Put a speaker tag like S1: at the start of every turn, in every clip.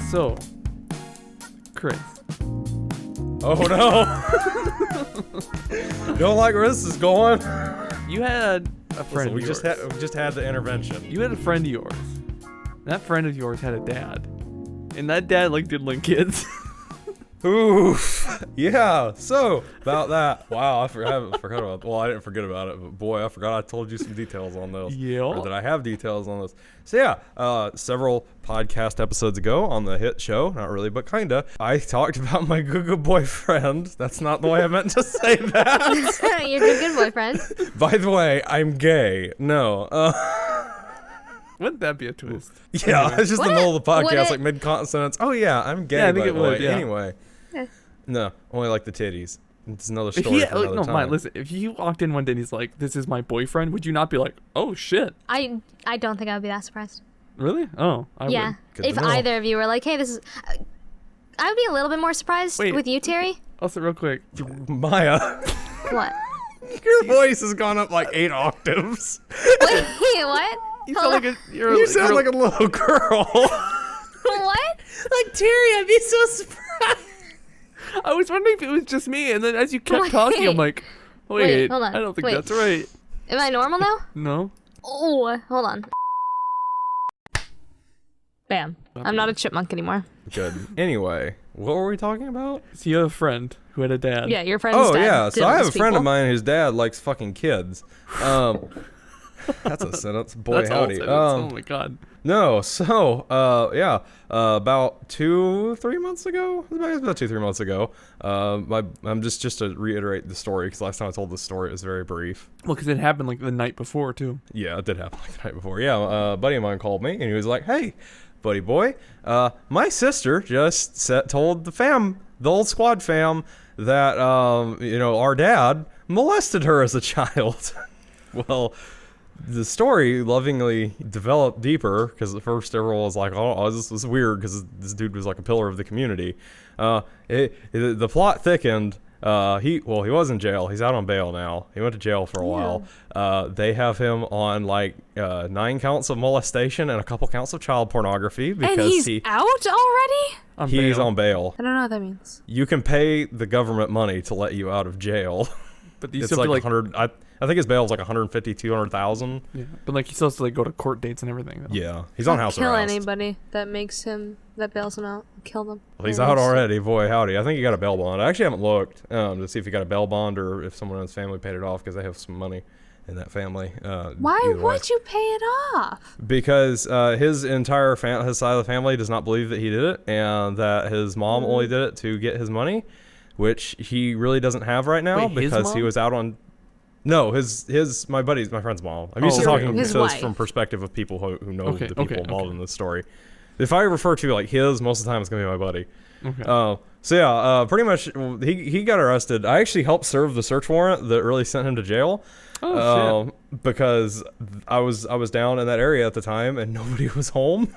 S1: So, Chris.
S2: Oh no! Don't like where this is going.
S1: You had a friend.
S2: We just had the intervention.
S1: You had a friend of yours. That friend of yours had a dad, and that dad liked diddling kids.
S2: Oof. Yeah. So about that. Wow. I forgot about. Well, I didn't forget about it, but boy, I forgot I told you some details on this.
S1: Yeah.
S2: Or that I have details on this. So yeah, several podcast episodes ago on the hit show, not really, but kinda, I talked about my good boyfriend. That's not the way I meant to say that.
S3: Your good boyfriend.
S2: By the way, I'm gay. No.
S1: Wouldn't that be a twist?
S2: Yeah,
S1: Anyway.
S2: it's just the middle of the podcast, like mid-sentence. Oh yeah, I'm gay.
S1: Yeah, I think
S2: by
S1: it
S2: the way.
S1: would, yeah.
S2: Anyway. No, only like the titties. It's another
S1: If
S2: story
S1: he,
S2: for another time.
S1: Mike, listen. If you walked in one day and he's like, "This is my boyfriend," would you not be like, "Oh shit"?
S3: I don't think I would be that surprised.
S1: Really? Oh, I
S3: Yeah.
S2: Good
S3: If
S2: to know.
S3: either of you were like, hey, this is... I would be a little bit more surprised
S1: Wait.
S3: with you, Terry.
S1: would. Also, real quick,
S2: Myia,
S3: What?
S2: your voice has gone up like 8 octaves.
S3: Wait, what?
S1: you
S3: Hold
S1: sound like
S3: on.
S1: a.
S2: You sound like a little girl.
S3: What?
S2: Like Terry, I'd be so surprised.
S1: I was wondering if it was just me, and then as you kept
S3: Wait.
S1: talking, I'm like, wait,
S3: hold on.
S1: I don't think
S3: Wait.
S1: that's right.
S3: Am I normal now?
S1: No.
S3: Oh, hold on. Bam. I'm not a chipmunk anymore.
S2: Good. Anyway, what were we talking about?
S1: So you have a friend who had a dad.
S3: Yeah, your friend's
S2: Oh
S3: dad
S2: yeah, so I have a
S3: diddles
S2: friend of
S3: people.
S2: mine whose dad likes fucking kids. That's a sentence. Boy,
S1: That's all
S2: howdy.
S1: sentence. Oh my god.
S2: No, so yeah, about 2-3 months ago, about 2-3 months ago. I'm just to reiterate the story because last time I told this story it was very brief.
S1: Well, because it happened like the night before too.
S2: Yeah, it did happen like the night before. Yeah, a buddy of mine called me and he was like, "Hey, buddy boy, my sister just told the old squad fam, that our dad molested her as a child." Well, the story lovingly developed deeper because at first everyone was like, "Oh, this was weird," because this dude was like a pillar of the community. The plot thickened. He was in jail. He's out on bail now. He went to jail for a while. They have him on like 9 counts of molestation and a couple counts of child pornography because
S3: And he's out already?
S2: he's on bail.
S3: I don't know what that means.
S2: You can pay the government money to let you out of jail.
S1: But you
S2: It's
S1: still
S2: like
S1: have to,
S2: 100. I think his bail is like 150, 200,000.
S1: yeah. But like he still has to like go to court dates and everything. Though.
S2: Yeah, he's on house
S3: Kill
S2: arrest.
S3: anybody that bails him out. Kill them.
S2: Well, he's out already. Boy, howdy. I think he got a bail bond. I actually haven't looked to see if he got a bail bond or if someone in his family paid it off because they have some money in that family.
S3: Why
S2: either way.
S3: would you pay it off?
S2: Because his entire his side of the family does not believe that he did it, and that his mom only did it to get his money, which he really doesn't have right now.
S1: Wait, his
S2: because he
S1: mom?
S2: was out on. No, my friend's mom. I'm used to
S1: okay,
S2: talking
S1: okay.
S3: His
S2: to this
S3: wife.
S2: from perspective of people who know
S1: Okay,
S2: the people
S1: okay,
S2: involved
S1: okay.
S2: in this story. If I refer to like his, most of the time it's gonna be my buddy.
S1: Okay.
S2: So yeah, pretty much he got arrested. I actually helped serve the search warrant that really sent him to jail.
S1: Oh, shit.
S2: Because I was down in that area at the time and nobody was home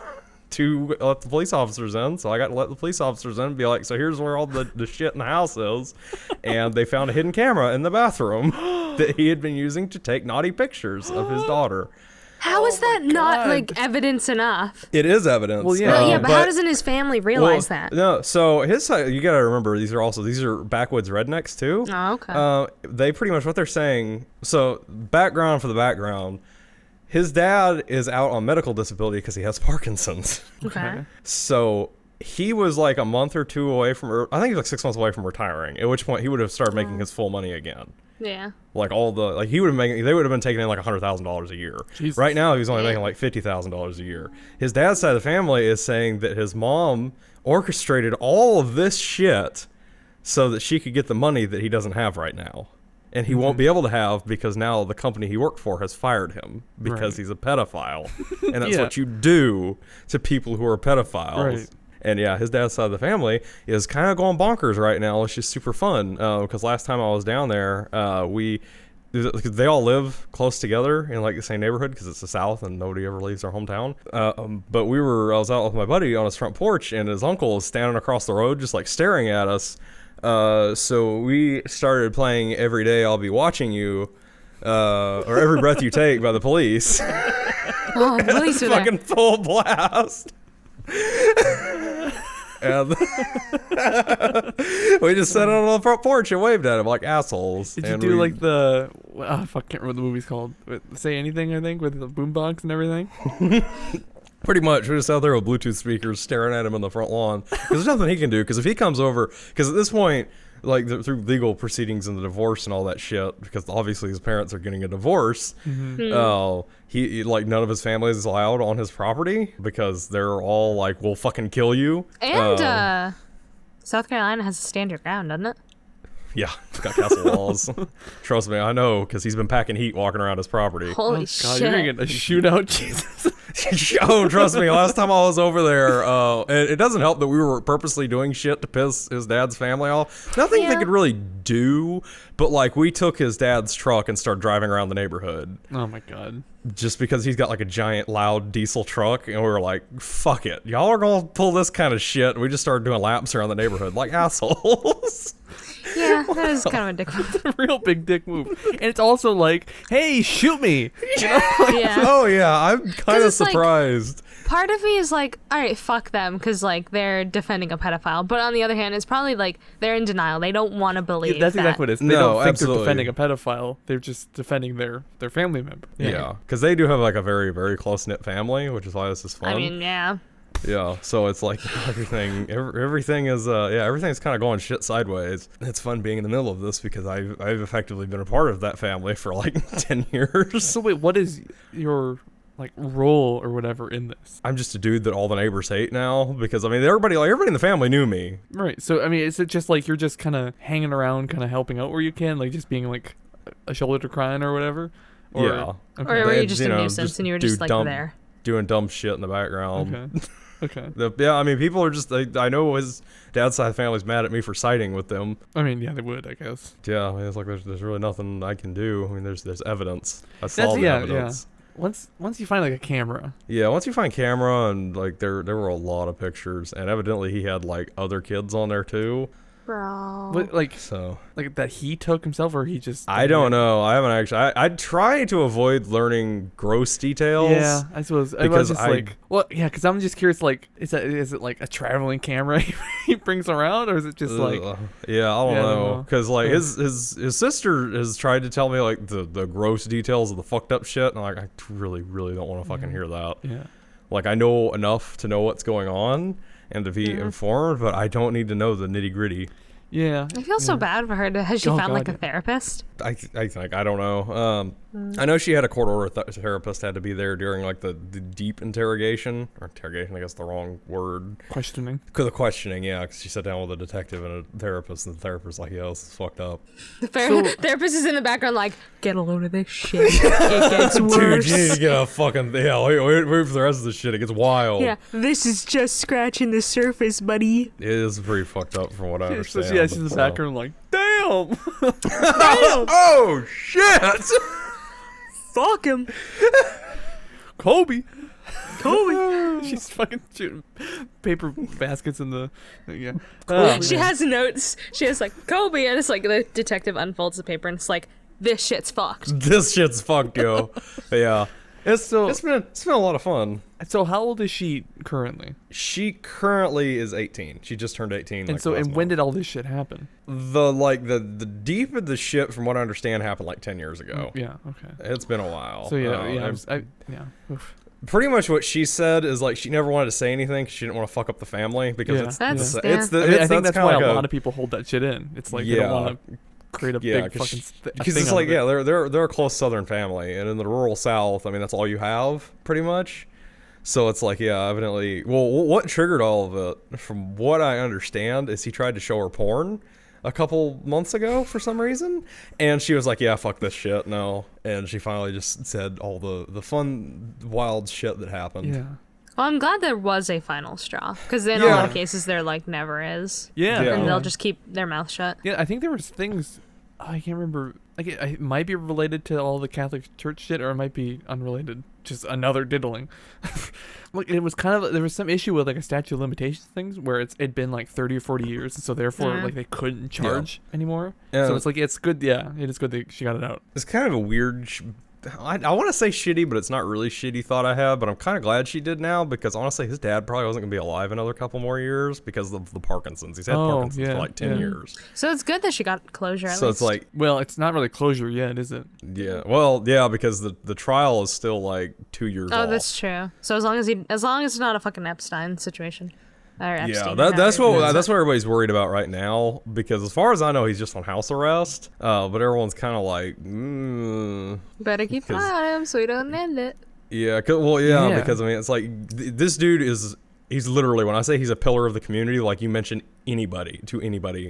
S2: to let the police officers in. So I got to let the police officers in and be like, so here's where all the shit in the house is. And they found a hidden camera in the bathroom that he had been using to take naughty pictures of his daughter.
S3: How is that not
S1: God.
S3: like evidence enough?
S2: It is evidence.
S1: Well, yeah.
S3: Yeah, but how doesn't his family realize that?
S2: No, so his side, you got to remember, these are backwoods rednecks too.
S3: Oh, okay.
S2: They pretty much what they're saying. So background for the background, his dad is out on medical disability because he has Parkinson's.
S3: Okay.
S2: So he was like a month or two away from, I think he was like 6 months away from retiring. At which point he would have started making his full money again.
S3: Yeah.
S2: Like they would have been taking in like $100,000 a year.
S1: Jesus.
S2: Right now he's only making like $50,000 a year. His dad's side of the family is saying that his mom orchestrated all of this shit so that she could get the money that he doesn't have right now. And he won't be able to have because now the company he worked for has fired him because
S1: Right.
S2: he's a pedophile. And that's
S1: Yeah.
S2: what you do to people who are pedophiles.
S1: Right.
S2: And yeah, his dad's side of the family is kind of going bonkers right now. It's just super fun because last time I was down there, they all live close together in like the same neighborhood because it's the South and nobody ever leaves their hometown. But I was out with my buddy on his front porch and his uncle is standing across the road just like staring at us. So we started playing Every Day I'll Be Watching You, or Every Breath You Take by the Police.
S3: Oh, police are there.
S2: Fucking full blast. And we just sat on the front porch and waved at him like assholes.
S1: Did you
S2: And
S1: do
S2: we-
S1: like the fuck, can't remember what the movie's called. Say Anything, I think, with the boombox and everything.
S2: Pretty much, we're just out there with Bluetooth speakers staring at him in the front lawn. Because there's nothing he can do. Because if he comes over, because at this point, like through legal proceedings and the divorce and all that shit, because obviously his parents are getting a divorce. He like none of his family is allowed on his property because they're all like, "We'll fucking kill you."
S3: And South Carolina has a stand your ground, doesn't it?
S2: Yeah, it's got castle walls. Trust me, I know, because he's been packing heat walking around his property.
S3: Holy
S1: God,
S3: shit.
S1: you're gonna get a shootout, Jesus.
S2: Oh, trust me, last time I was over there, and it doesn't help that we were purposely doing shit to piss his dad's family off. Nothing they
S3: Yeah.
S2: could really do, but like we took his dad's truck and started driving around the neighborhood.
S1: Oh my God.
S2: Just because he's got like a giant loud diesel truck, and we were like, fuck it, y'all are gonna pull this kind of shit. We just started doing laps around the neighborhood like assholes.
S3: Yeah, that is kind of a dick move.
S1: A real big dick move. And it's also like, hey, shoot me. You know?
S3: Yeah.
S2: Oh yeah, I'm kind of
S3: it's like-
S2: surprised.
S3: Part of me is like, all right, fuck them, because like they're defending a pedophile. But on the other hand, it's probably like they're in denial. They don't want to believe
S1: That's
S3: that.
S1: exactly what it is. They
S2: No,
S1: don't think
S2: absolutely.
S1: they're defending a pedophile. They're just defending their family member.
S2: Yeah, because they do have like a very, very close knit family, which is why this is fun.
S3: I mean, yeah.
S2: Yeah, so it's like everything is everything's kind of going shit sideways. It's fun being in the middle of this because I've effectively been a part of that family for like 10 years.
S1: So wait, what is your like role or whatever in this?
S2: I'm just a dude that all the neighbors hate now because I mean everybody in the family knew me.
S1: Right. So I mean, is it just like you're just kind of hanging around, kind of helping out where you can, like just being like a shoulder to cry on or whatever? Or,
S2: Yeah.
S1: Okay.
S3: Or were you
S2: They-
S3: just
S2: you
S3: a
S2: know,
S3: nuisance
S2: just
S3: and you were
S2: do
S3: just like
S2: dumb-
S3: there?
S2: Doing dumb shit in the background.
S1: Okay. Okay.
S2: Yeah, I mean people are just I know his dad's side of the family's mad at me for siding with them.
S1: I mean, yeah, they would, I guess.
S2: Yeah, I mean, it's like there's really nothing I can do. I mean there's evidence. I saw the
S1: yeah,
S2: evidence.
S1: yeah. Once you find like a camera.
S2: Yeah, once you find camera and like there were a lot of pictures and evidently he had like other kids on there too.
S3: Bro.
S1: But like
S2: So
S1: that he took himself or he just
S2: I don't know. I haven't actually. I try to avoid learning gross details.
S1: Yeah, I suppose. I was
S2: Because
S1: just
S2: I-
S1: like, well, yeah, because I'm just curious. Like, is it like a traveling camera he brings around, or is it just like?
S2: Yeah, I don't
S1: Yeah, I don't
S2: know.
S1: know.
S2: Because like his sister has tried to tell me like the gross details of the fucked up shit, and I'm like I really don't want to fucking hear that.
S1: Yeah.
S2: Like I know enough to know what's going on and to be informed, but I don't need to know the nitty gritty.
S1: Yeah.
S3: I feel so bad for her. Has she
S1: Oh,
S3: found
S1: God,
S3: like a
S1: yeah.
S3: therapist?
S2: I think I don't know. I know she had a court order therapist had to be there during like the deep interrogation or interrogation. I guess the wrong word.
S1: Questioning.
S2: The questioning, yeah, because she sat down with a detective and a therapist, and the therapist's like, "Yeah, this is fucked up."
S3: The
S1: So-
S3: therapist is in the background like, get a load of this shit. It gets
S2: Dude,
S3: worse.
S2: you need to get a fucking wait for the rest of the shit. It gets wild.
S3: Yeah, this is just scratching the surface, buddy.
S2: It is pretty fucked up from what I
S1: So
S2: understand.
S1: yeah, she's in the
S2: so-
S1: background like, damn.
S2: Oh shit!
S3: Fuck him.
S1: Kobe.
S3: Kobe.
S1: She's fucking shooting paper baskets in the yeah. Oh,
S3: She
S1: man.
S3: has notes. She has like Kobe, and it's like the detective unfolds the paper, and it's like, this shit's fucked.
S2: This shit's fucked, yo. Yeah,
S1: So
S2: it's been a lot of fun.
S1: so how old is she currently?
S2: She currently is 18. She just turned 18.
S1: And so when did all this shit happen?
S2: the deep of the shit, from what I understand, happened like 10 years ago.
S1: Yeah. Okay.
S2: It's been a while.
S1: So yeah,
S2: I'm-
S1: yeah. Oof.
S2: pretty much what she said is like she never wanted to say anything because she didn't want to fuck up the family because
S1: Yeah.
S2: it's
S3: That's-
S2: it's,
S3: yeah.
S2: it's the
S1: I mean,
S2: it's,
S1: I think that's
S2: kinda
S1: why
S2: like
S1: a lot of people hold that shit in. It's like they
S2: Yeah.
S1: don't want to create a
S2: yeah
S1: big fucking a
S2: because
S1: thing
S2: it's
S1: out
S2: like
S1: of it.
S2: yeah they're a close Southern family, and in the rural South, I mean that's all you have pretty much. So it's like yeah, evidently. Well, what triggered all of it, from what I understand, is he tried to show her porn a couple months ago for some reason, and she was like, "Yeah, fuck this shit, no." And she finally just said all the fun, wild shit that happened.
S1: Yeah.
S3: Well, I'm glad there was a final straw, because in a lot of
S2: Yeah.
S3: cases there like never is,
S1: Yeah.
S2: Yeah.
S3: and they'll just keep their mouth shut.
S1: Yeah, I think there was things I can't remember. Like it might be related to all the Catholic Church shit, or it might be unrelated. Just another diddling. Like it was kind of there was some issue with like a statute of limitations things where it'd been like 30 or 40 years, and so therefore
S3: Mhm.
S1: like they couldn't charge anymore.
S2: Yeah.
S1: So it's like it's good. Yeah, it is good that she got it out.
S2: It's kind of a weird I want to say shitty, but it's not really shitty thought I have, but I'm kind of glad she did now because honestly, his dad probably wasn't going to be alive another couple more years because of the Parkinson's. He's had Parkinson's for like 10 years.
S3: So it's good that she got closure at
S2: So
S3: least.
S2: it's like,
S1: Well, it's not really closure yet, is it?
S2: yeah, well, yeah, because the trial is still like 2 years off.
S3: Oh, that's true. So as long as it's not a fucking Epstein situation. Or Epstein,
S2: Yeah, that's what
S3: however.
S2: everybody's worried about right now because as far as I know, he's just on house arrest. But everyone's kind of like,
S3: Better keep an eye on him so he don't end it.
S2: yeah, because I mean, it's like this dude he's literally, when I say he's a pillar of the community, like you mention anybody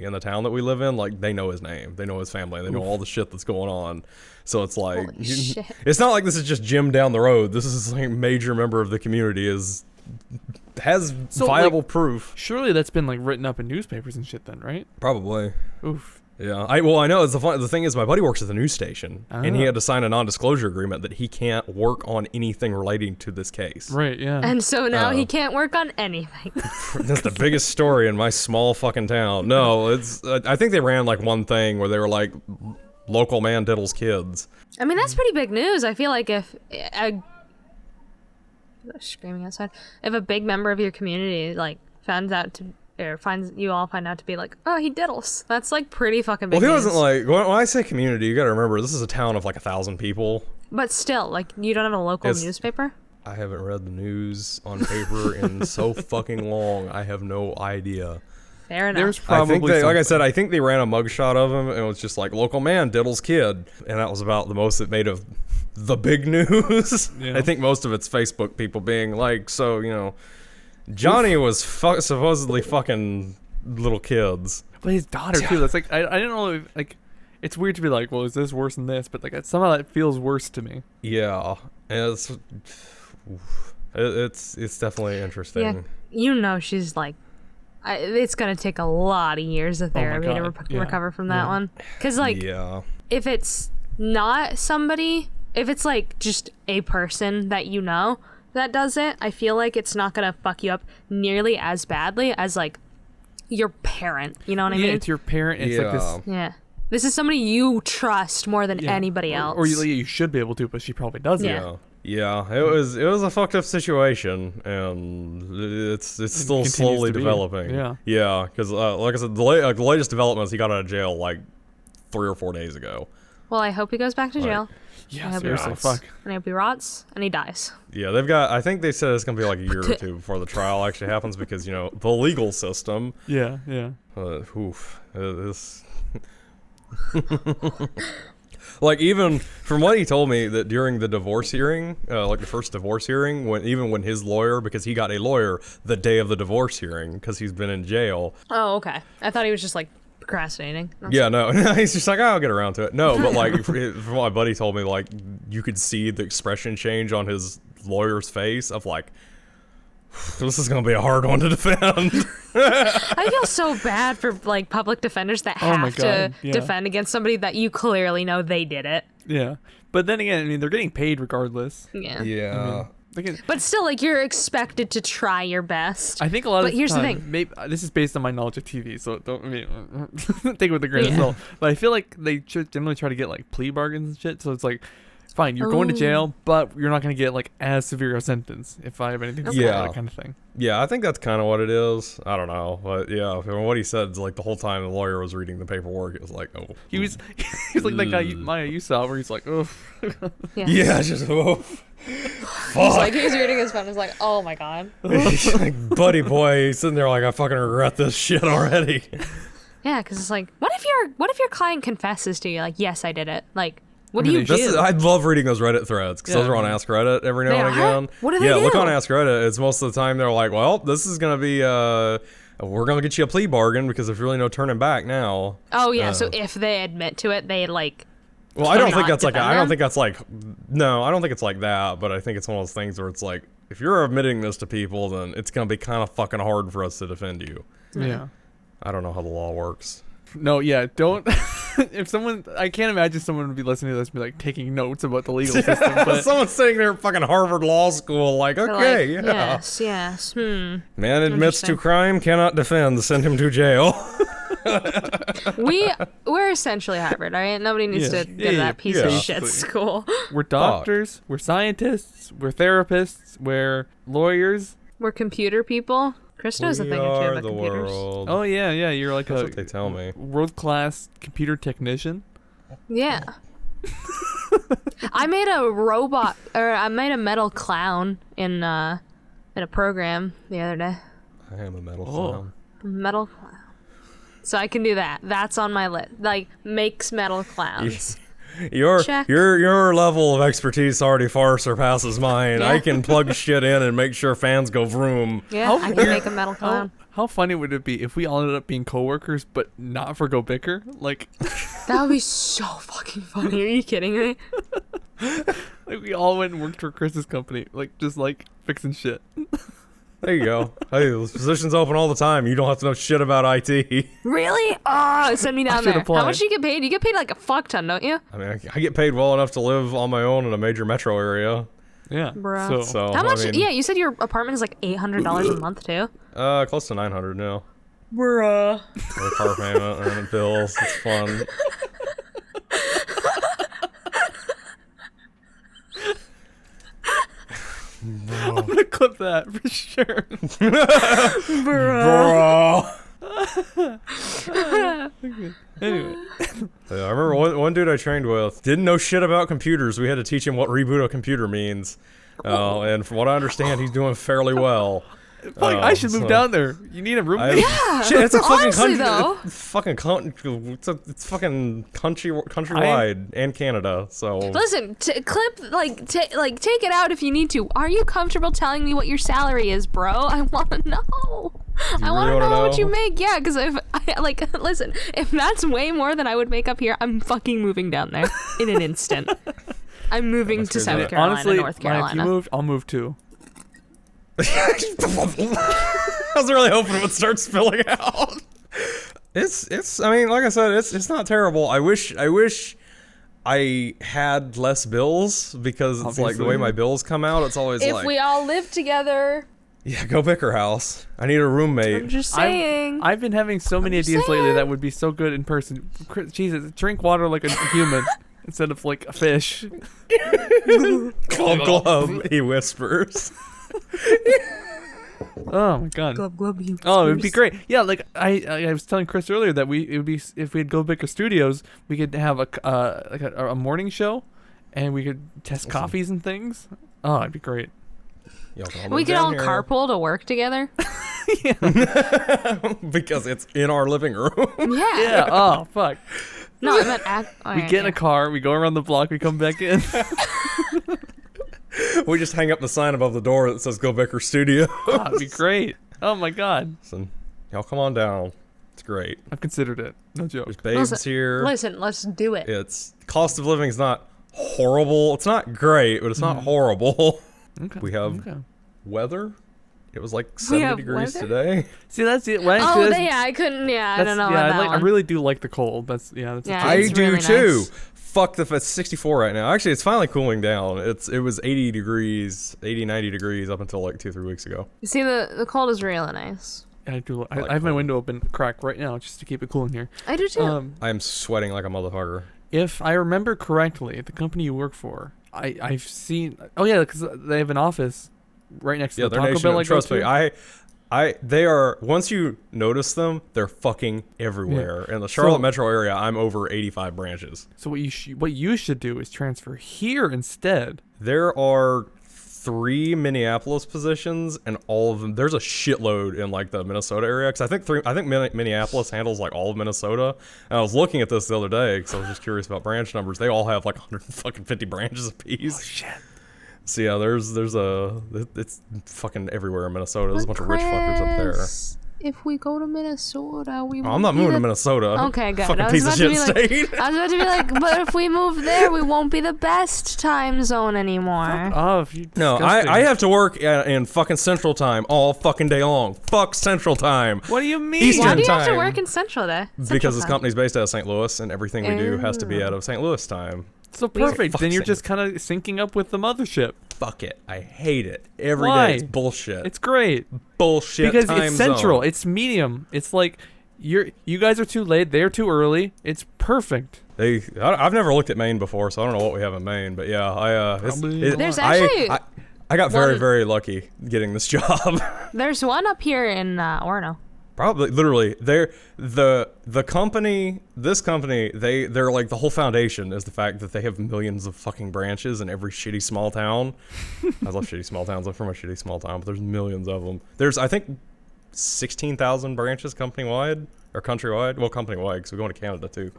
S2: in the town that we live in, like they know his name, they know his family, they know all the shit that's going on. So it's like,
S3: Holy shit.
S2: it's not like this is just Jim down the road. This is like a major member of the community has
S1: So,
S2: viable proof.
S1: Surely that's been like written up in newspapers and shit then, right?
S2: Probably.
S1: Oof.
S2: Yeah, I know. It's the thing is, my buddy works at the news station, and he
S1: Oh.
S2: had to sign a non-disclosure agreement that he can't work on anything relating to this case.
S1: Right, yeah.
S3: And so now he can't work on anything.
S2: That's the biggest story in my small fucking town. No, it's. I think they ran like one thing where they were like, local man diddles kids.
S3: I mean, that's pretty big news. I feel like if screaming outside, if a big member of your community like find out to be like, oh, he diddles. That's like pretty fucking big.
S2: Well, he
S3: news.
S2: wasn't like when I say community, you got to remember this is a town of like 1,000 people.
S3: But still, like, you don't have a local
S2: It's-
S3: newspaper.
S2: I haven't read the news on paper in so fucking long. I have no idea.
S3: Fair enough.
S1: There's
S2: I think
S1: probably
S2: they, like I
S1: something.
S2: said, I think they ran a mugshot of him, and it was just like local man diddles kid, and that was about the most it made of the big news.
S1: Yeah.
S2: I think most of it's Facebook people being like, so Johnny was supposedly fucking little kids.
S1: But his daughter too. That's like I didn't know if, like it's weird to be like, well, is this worse than this? But like somehow that feels worse to me.
S2: Yeah, and it's definitely interesting.
S3: Yeah, you know, she's like, it's gonna take a lot of years of therapy to
S1: God, yeah,
S3: recover from that
S1: yeah.
S3: one. Because like,
S2: Yeah.
S3: if it's not somebody, if it's like just a person that you know that does it, I feel like it's not gonna fuck you up nearly as badly as like your parent. You know what I
S1: Yeah,
S3: mean?
S1: it's your parent. It's like this.
S3: Yeah. This is somebody you trust more than
S1: Yeah.
S3: anybody else.
S1: Or you should be able to, but she probably doesn't.
S3: Yeah.
S2: Yeah, it was a fucked up situation, and it's still
S1: continues
S2: slowly
S1: to be.
S2: developing.
S1: Yeah.
S2: Because like I said, the latest development is he got out of jail like 3 or 4 days ago.
S3: Well, I hope he goes back to jail. I
S1: Yeah,
S3: hope he
S1: seriously,
S3: rots.
S1: fuck.
S3: And I hope he rots and he dies.
S2: Yeah, I think they said it's gonna be like a year or two before the trial actually happens because the legal system.
S1: Yeah, yeah.
S2: This. Like even from what he told me that during the divorce hearing, like the first divorce hearing, when his lawyer, because he got a lawyer the day of the divorce hearing because he's been in jail.
S3: Oh, okay. I thought he was just like procrastinating.
S2: Yeah, no, he's just like, I'll get around to it. No, but like from what my buddy told me, like you could see the expression change on his lawyer's face of like, this is gonna be a hard one to defend.
S3: I feel so bad for like public defenders that
S1: Oh my
S3: have to
S1: God, yeah.
S3: defend against somebody that you clearly know they did it.
S1: Yeah. But then again, I mean, they're getting paid regardless.
S3: Yeah.
S2: Yeah.
S1: They can-
S3: But still, like, you're expected to try your best.
S1: I think a lot
S3: But
S1: of
S3: here's the
S1: time,
S3: thing.
S1: Maybe, this is based on my knowledge of TV, so don't take it with a grain of
S3: Yeah.
S1: salt. But I feel like they generally try to get like plea bargains and shit. So it's like, fine, you're going to jail, but you're not going to get like as severe a sentence if I have anything to say about it, kind of thing.
S2: Yeah, I think that's kind of what it is. I don't know, but yeah, from what he said, it's like the whole time the lawyer was reading the paperwork, it was like, oh,
S1: He was like that guy Myia you saw, where he's like, oh,
S2: yeah, just oh,
S3: He's like, he's reading his phone. He's like, oh my God.
S2: he's like, buddy boy, he's sitting there like, I fucking regret this shit already.
S3: Yeah, because it's like, what if your client confesses to you, like, yes, I did it? Like, what do you do?
S2: I love reading those Reddit threads because those are on Ask Reddit every now
S3: They
S2: and
S3: are?
S2: again.
S3: What do they
S2: Yeah, look
S3: do?
S2: on Ask Reddit. It's most of the time they're like, well, this is gonna be we're gonna get you a plea bargain because there's really no turning back now.
S3: Oh yeah, so if they admit to it, they like.
S2: Well, I don't think
S3: cannot
S2: that's like
S3: defend
S2: I don't
S3: them?
S2: think that's like no, I don't think it's like that, but I think it's one of those things where it's like if you're admitting this to people, then it's gonna be kind of fucking hard for us to defend you.
S1: yeah.
S2: I don't know how the law works.
S1: No, yeah, don't. If someone, I can't imagine someone would be listening to this and be like taking notes about the legal system. But
S2: Someone's sitting there at fucking Harvard Law School, like,
S3: they're
S2: okay,
S3: like,
S2: yeah.
S3: Yes.
S2: Man admits to
S3: Interesting.
S2: crime, cannot defend, send him to jail.
S3: We're essentially hybrid, all right? Nobody needs
S1: Yeah.
S3: to go to that piece of shit school.
S1: We're doctors. We're scientists. We're therapists. We're lawyers.
S3: We're computer people. Chris knows a
S2: We
S3: thing or two
S2: are
S3: about
S2: the
S3: computers.
S2: world.
S1: Oh yeah, yeah. You're like
S2: That's
S1: a
S2: what they tell me.
S1: world-class computer technician.
S3: Yeah. I made a robot, or I made a metal clown in a program the other day.
S2: I am a metal
S1: Oh.
S2: clown.
S3: Metal clown. So I can do that. That's on my list. Like, makes metal clowns.
S2: Your
S3: Check.
S2: your level of expertise already far surpasses mine.
S3: Yeah.
S2: I can plug shit in and make sure fans go vroom.
S3: Yeah,
S1: How
S3: I can
S1: weird-
S3: make a metal clown.
S1: How funny would it be if we all ended up being coworkers, but not for GoBicker? Like,
S3: That would be so fucking funny. Are you kidding me?
S1: like we all went and worked for Chris's company, like just like fixing shit.
S2: There you go. Hey, those positions open all the time. You don't have to know shit about IT.
S3: Really? Oh, send me down
S1: should
S3: there.
S1: apply.
S3: How much do you get paid? You get paid like a fuck ton, don't you?
S2: I mean, I get paid well enough to live on my own in a major metro area.
S1: Yeah.
S3: Bruh.
S2: So
S3: How much?
S2: I mean,
S3: Yeah, you said your apartment is like $800 a month too.
S2: close to 900 now.
S3: Bruh.
S2: The car payment and the bills. It's fun.
S1: I'm gonna clip that for sure.
S2: Bro.
S1: Anyway,
S2: Yeah, I remember one dude I trained with didn't know shit about computers. We had to teach him what reboot a computer means. And from what I understand, he's doing fairly well.
S1: fuck, I should move
S2: so-
S1: down there. You need a roommate.
S3: Yeah.
S2: Shit, it's a fucking
S3: Honestly,
S2: country.
S3: though.
S2: It's fucking countrywide and Canada. So
S3: Listen, take it out if you need to. Are you comfortable telling me what your salary is, bro? I want to know. I want to
S2: really
S3: know
S2: wanna
S3: what you
S2: know?
S3: make. Yeah, because listen, if that's way more than I would make up here, I'm fucking moving down there in an instant. I'm moving
S2: That's
S3: to
S2: crazy.
S3: South Carolina,
S1: Honestly,
S3: North
S1: Mike,
S3: Carolina.
S1: you moved, I'll move too.
S2: I was really hoping it would start spilling out. It's I mean, like I said, it's not terrible. I wish I had less bills because it's like the way
S1: Obviously.
S2: my bills come out, it's always
S3: If
S2: like,
S3: we all live together,
S2: yeah, go Bicker house. I need a roommate.
S3: I'm just saying.
S1: I've been having so many
S3: just
S1: ideas lately
S3: saying.
S1: that would be so good in person. Jesus, drink water like a human instead of like a fish.
S2: Glub glub, he whispers.
S1: Oh my god.
S3: glub glub. You
S1: Oh, it'd be great. Yeah, like I was telling Chris earlier that it would be if we had GoBicker Studios, we could have a morning show, and we could test coffees and things. Oh, it'd be great.
S2: Y'all can
S3: We
S2: move
S3: could
S2: down
S3: all
S2: here.
S3: carpool to work together.
S2: because it's in our living room.
S3: Yeah.
S1: Yeah. Oh fuck.
S3: No, I meant
S1: We get in a car, we go around the block, we come back in.
S2: We just hang up the sign above the door that says Go Bicker Studio.
S1: Oh, it'd be great. Oh my god.
S2: Listen, y'all come on down. It's great.
S1: I've considered it. No joke.
S2: There's babes
S3: Listen,
S2: here.
S3: Listen, let's do it.
S2: It's cost of living is not horrible. It's not great, but it's not horrible.
S1: Okay.
S2: We have
S1: Okay.
S2: weather. It was like
S3: We
S2: 70
S3: have
S2: degrees
S3: weather?
S2: today.
S1: See, that's it. When I
S3: Oh,
S1: see this-
S3: yeah, I couldn't. Yeah, I
S1: that's-
S3: don't know
S1: yeah,
S3: about that
S1: I
S3: one.
S1: really do like the cold. That's
S3: Yeah.
S2: I
S3: It's
S2: do
S3: really
S2: too.
S3: nice.
S2: Fuck it's 64 right now. Actually, it's finally cooling down. It was 80 degrees, 80, 90 degrees up until like 2-3 weeks ago.
S3: See, the cold is really nice.
S1: I do. I
S2: like
S1: have my
S2: cold.
S1: window open crack right now just to keep it cool in here.
S3: I do too.
S2: I am sweating like a motherfucker.
S1: If I remember correctly, the company you work for, I've seen. Oh yeah, because they have an office right next to
S2: Yeah,
S1: the
S2: they're
S1: Taco
S2: national.
S1: Bell. I go
S2: Trust me,
S1: to.
S2: they are. Once you notice them, they're fucking everywhere. In the Charlotte metro area, I'm over 85 branches.
S1: So what you should do is transfer here instead.
S2: There are 3 Minneapolis positions, and all of them. There's a shitload in like the Minnesota area because I think Minneapolis handles like all of Minnesota. And I was looking at this the other day because I was just curious about branch numbers. They all have like 150 branches apiece.
S1: Oh shit.
S2: So yeah, it's fucking everywhere in Minnesota. There's a bunch of rich fuckers up there.
S3: Chris, if we go to Minnesota, we.
S2: I'm not moving to Minnesota.
S3: Okay, good.
S2: Fucking
S3: I was
S2: piece of
S3: about to
S2: shit
S3: be
S2: state.
S3: I was about to be like, but if we move there, we won't be the best time zone anymore.
S1: Oh, if you
S2: No,
S1: disgusting.
S2: I have to work in fucking Central Time all fucking day long. Fuck Central Time.
S1: What do you mean?
S2: Eastern
S3: Why do you have to
S2: time.
S3: work in Central there?
S2: Because this company's based out of St. Louis, and everything we do has to be out of St. Louis time.
S1: So perfect. Then you're
S2: fuck's
S1: just kind of syncing up with the mothership.
S2: Fuck it. I hate it. Every day
S1: Why?
S2: it's bullshit.
S1: It's great
S2: bullshit
S1: because
S2: time
S1: it's central.
S2: zone.
S1: It's medium. It's like You guys are too late. They're too early. It's perfect.
S2: I've never looked at Maine before, so I don't know what we have in Maine. But yeah,
S3: There's actually
S2: I got very
S3: one-
S2: very lucky getting this job.
S3: there's one up here in Orono.
S2: Probably, literally, the company, this company, they're like the whole foundation is the fact that they have millions of fucking branches in every shitty small town. I love shitty small towns. I'm from a shitty small town, but there's millions of them. There's, I think, 16,000 branches company-wide or countrywide. Well, company-wide because we go into Canada too.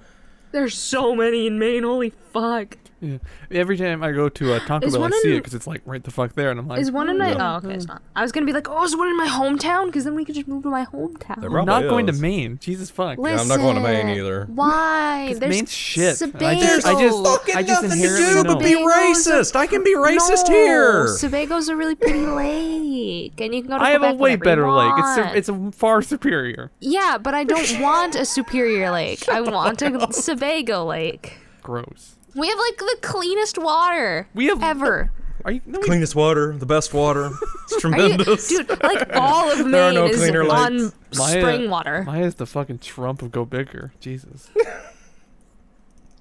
S3: There's so many in Maine. Holy fuck.
S1: Yeah. Every time I go to Taco
S3: Is
S1: Bell, I
S3: one
S1: see it
S3: in-
S1: because it's like right the fuck there, and I'm like,
S3: Is one in my?
S2: Yeah.
S3: Oh, okay, it's not. I was gonna be like, oh, is one in my hometown? Because then we could just move to my hometown.
S2: There
S1: I'm
S2: probably
S1: not going to
S2: is.
S1: Maine. Jesus fuck.
S2: Yeah, I'm not going to Maine
S3: Listen,
S2: either.
S3: Why?
S1: 'Cause
S3: There's
S1: Maine's shit.
S3: Sebago.
S1: I just inherently know.
S2: be racist. I can be racist
S3: No,
S2: here.
S3: Sebago's a really pretty lake, and you can go to
S1: I have a
S3: Quebec
S1: way
S3: whenever you
S1: better lake.
S3: want.
S1: It's a far superior.
S3: Yeah, but I don't want a superior lake. I want a Sebago lake.
S1: Gross.
S3: We have like the cleanest water
S1: We have
S3: ever.
S1: Are you? No, we,
S2: Cleanest water, the best water. It's
S3: Are you,
S2: tremendous.
S3: dude, like all of
S2: There are
S3: Maine
S2: no
S3: is
S2: cleaner
S3: on
S2: lakes.
S3: spring water.
S1: Maya's the fucking Trump of GoBicker. Jesus.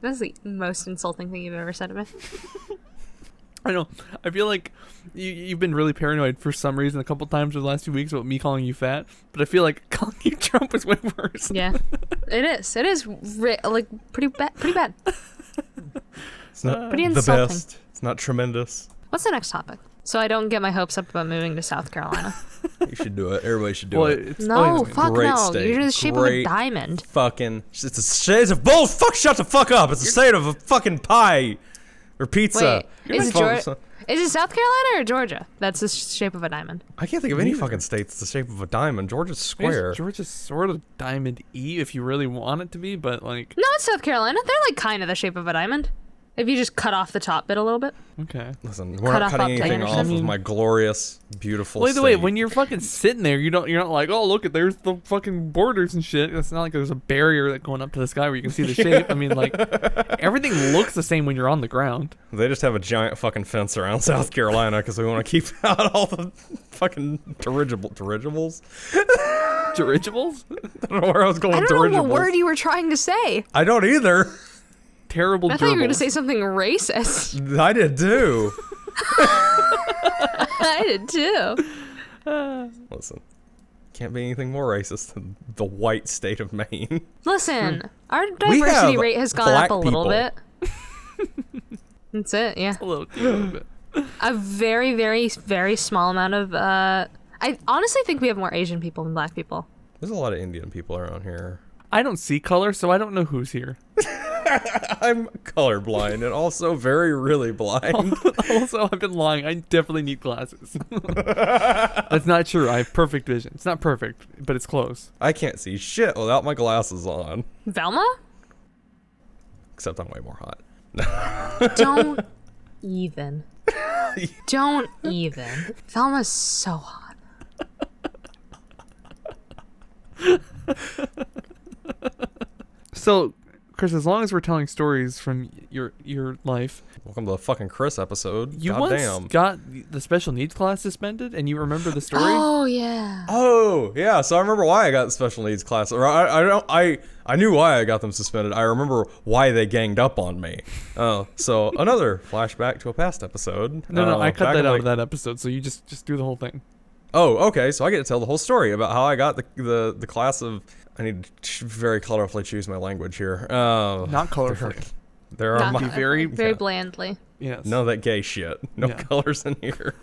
S3: That's the most insulting thing you've ever said to me.
S1: I know. I feel like you've been really paranoid for some reason a couple times over the last 2 weeks about me calling you fat, but I feel like calling you Trump is way worse.
S3: Yeah, it is. It is like pretty bad. Pretty bad.
S2: It's not
S3: Pretty
S2: the
S3: insulting.
S2: best. It's not tremendous.
S3: What's the next topic? So I don't get my hopes up about moving to South Carolina.
S2: You should do it. Everybody should do
S1: Well,
S2: it.
S1: it's
S3: No,
S1: it's-
S3: fuck
S2: Great
S3: no.
S2: state.
S3: You're the shape of a
S2: Great
S3: diamond.
S2: Fucking. It's a shade of bull. Fuck. Shut the fuck up. It's a shade of a fucking pie or pizza.
S3: Wait, is it South Carolina or Georgia? That's the shape of a diamond.
S2: I can't think of any
S1: Neither.
S2: fucking states the shape of a diamond. Georgia's
S1: I guess
S2: square.
S1: Georgia's sort of diamond-y if you really want it to be, but like,
S3: No, it's South Carolina. They're like kind of the shape of a diamond. If you just cut off the top bit a little bit.
S1: okay.
S2: Listen, we're
S3: Cut
S2: not
S3: off
S2: cutting
S3: up
S2: anything
S3: to
S2: off of
S1: Anderson.
S2: my glorious, beautiful
S1: Well, either way,
S2: state.
S1: when you're fucking sitting there, you're not like, oh look at there's the fucking borders and shit. It's not like there's a barrier that going up to the sky where you can see the shape. I mean, like everything looks the same when you're on the ground.
S2: They just have a giant fucking fence around South Carolina because we want to keep out all the fucking dirigibles?
S1: Dirigibles?
S2: I don't know where I was going
S3: I
S2: with
S3: don't know
S2: dirigibles.
S3: what word you were trying to say.
S2: I don't either.
S1: Terrible
S3: I thought you were going to
S1: gerbils.
S3: say something racist.
S2: I did too.
S3: I did too.
S2: Listen, can't be anything more racist than the white state of Maine.
S3: Listen, our
S2: We
S3: diversity
S2: have
S3: rate has gone up
S2: black
S3: a little
S2: people.
S3: bit. That's it, yeah.
S1: a little bit.
S3: A very, very, very small amount of, I honestly think we have more Asian people than black people.
S2: There's a lot of Indian people around here.
S1: I don't see color, so I don't know who's here.
S2: I'm colorblind and also very, really blind.
S1: Also, I've been lying. I definitely need glasses. That's not true. I have perfect vision. It's not perfect, but it's close.
S2: I can't see shit without my glasses on.
S3: Velma?
S2: Except I'm way more hot.
S3: Don't even. Don't even. Velma's so hot.
S1: So, Chris, as long as we're telling stories from your life,
S2: Welcome to the fucking Chris episode.
S1: you
S2: God
S1: once
S2: damn.
S1: got the special needs class suspended, and you remember the story?
S3: Oh, yeah.
S2: Oh, yeah. So I remember why I got the special needs class. Or I knew why I got them suspended. I remember why they ganged up on me. So another flashback to a past episode.
S1: No, I cut
S2: back
S1: that
S2: in,
S1: out
S2: like-
S1: of that episode. So you just do the whole thing.
S2: Oh, okay. So I get to tell the whole story about how I got the class of. I need to very colorfully choose my language here.
S1: Not colorful.
S2: There are
S3: Not
S2: my,
S1: Be very-
S3: very
S2: yeah.
S3: blandly.
S1: Yes.
S2: none of that gay shit. No
S1: Yeah.
S2: colors in here.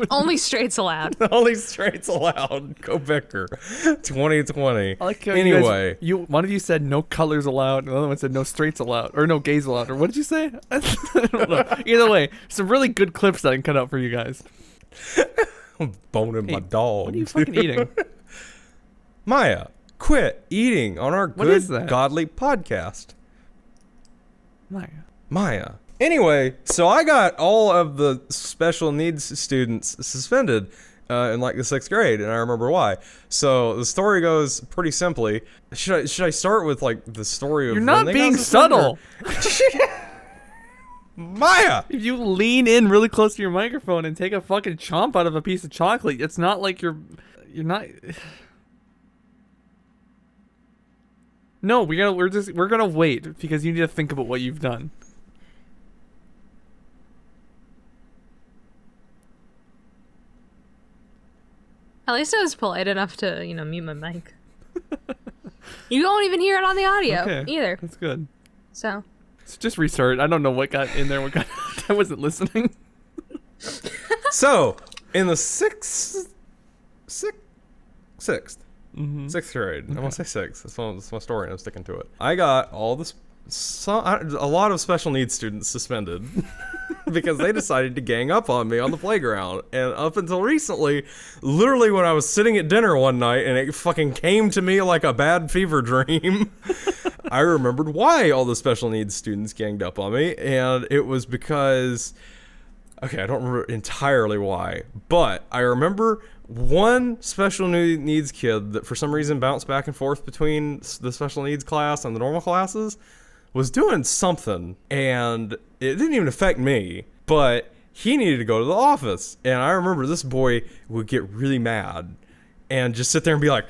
S3: Only straights allowed.
S2: Only straights allowed. GoBicker 2020.
S1: I like how
S2: Anyway.
S1: one of you said no colors allowed, and the other one said no straights allowed, or no gays allowed, or what did you say? I don't know. Either way, some really good clips that I can cut out for you guys.
S2: I'm boning
S1: Hey,
S2: my dog.
S1: What are you fucking eating?
S2: Myia, quit eating on our
S1: What
S2: good
S1: is that?
S2: godly podcast.
S1: Myia.
S2: Myia. Anyway, so I got all of the special needs students suspended in like the 6th grade, and I remember why. So the story goes pretty simply. Should I start with like the story of
S1: You're
S2: when
S1: not
S2: they got
S1: being
S2: suspended,
S1: subtle.
S2: or- Myia.
S1: If you lean in really close to your microphone and take a fucking chomp out of a piece of chocolate, it's not like you're not. No, we're gonna wait because you need to think about what you've done.
S3: At least I was polite enough to, mute my mic. You don't even hear it on the audio either.
S1: That's good.
S3: So
S1: Just restart. I don't know what got in there. What got? I wasn't listening.
S2: So, in the sixth grade, I want to say sixth. That's my story, and I'm sticking to it. I got all this, a lot of special needs students suspended because they decided to gang up on me on the playground. And up until recently, literally when I was sitting at dinner one night, and it fucking came to me like a bad fever dream. I remembered why all the special needs students ganged up on me, and it was because. Okay, I don't remember entirely why, but I remember one special needs kid that for some reason bounced back and forth between the special needs class and the normal classes was doing something, and it didn't even affect me, but he needed to go to the office. And I remember this boy would get really mad and just sit there and be like,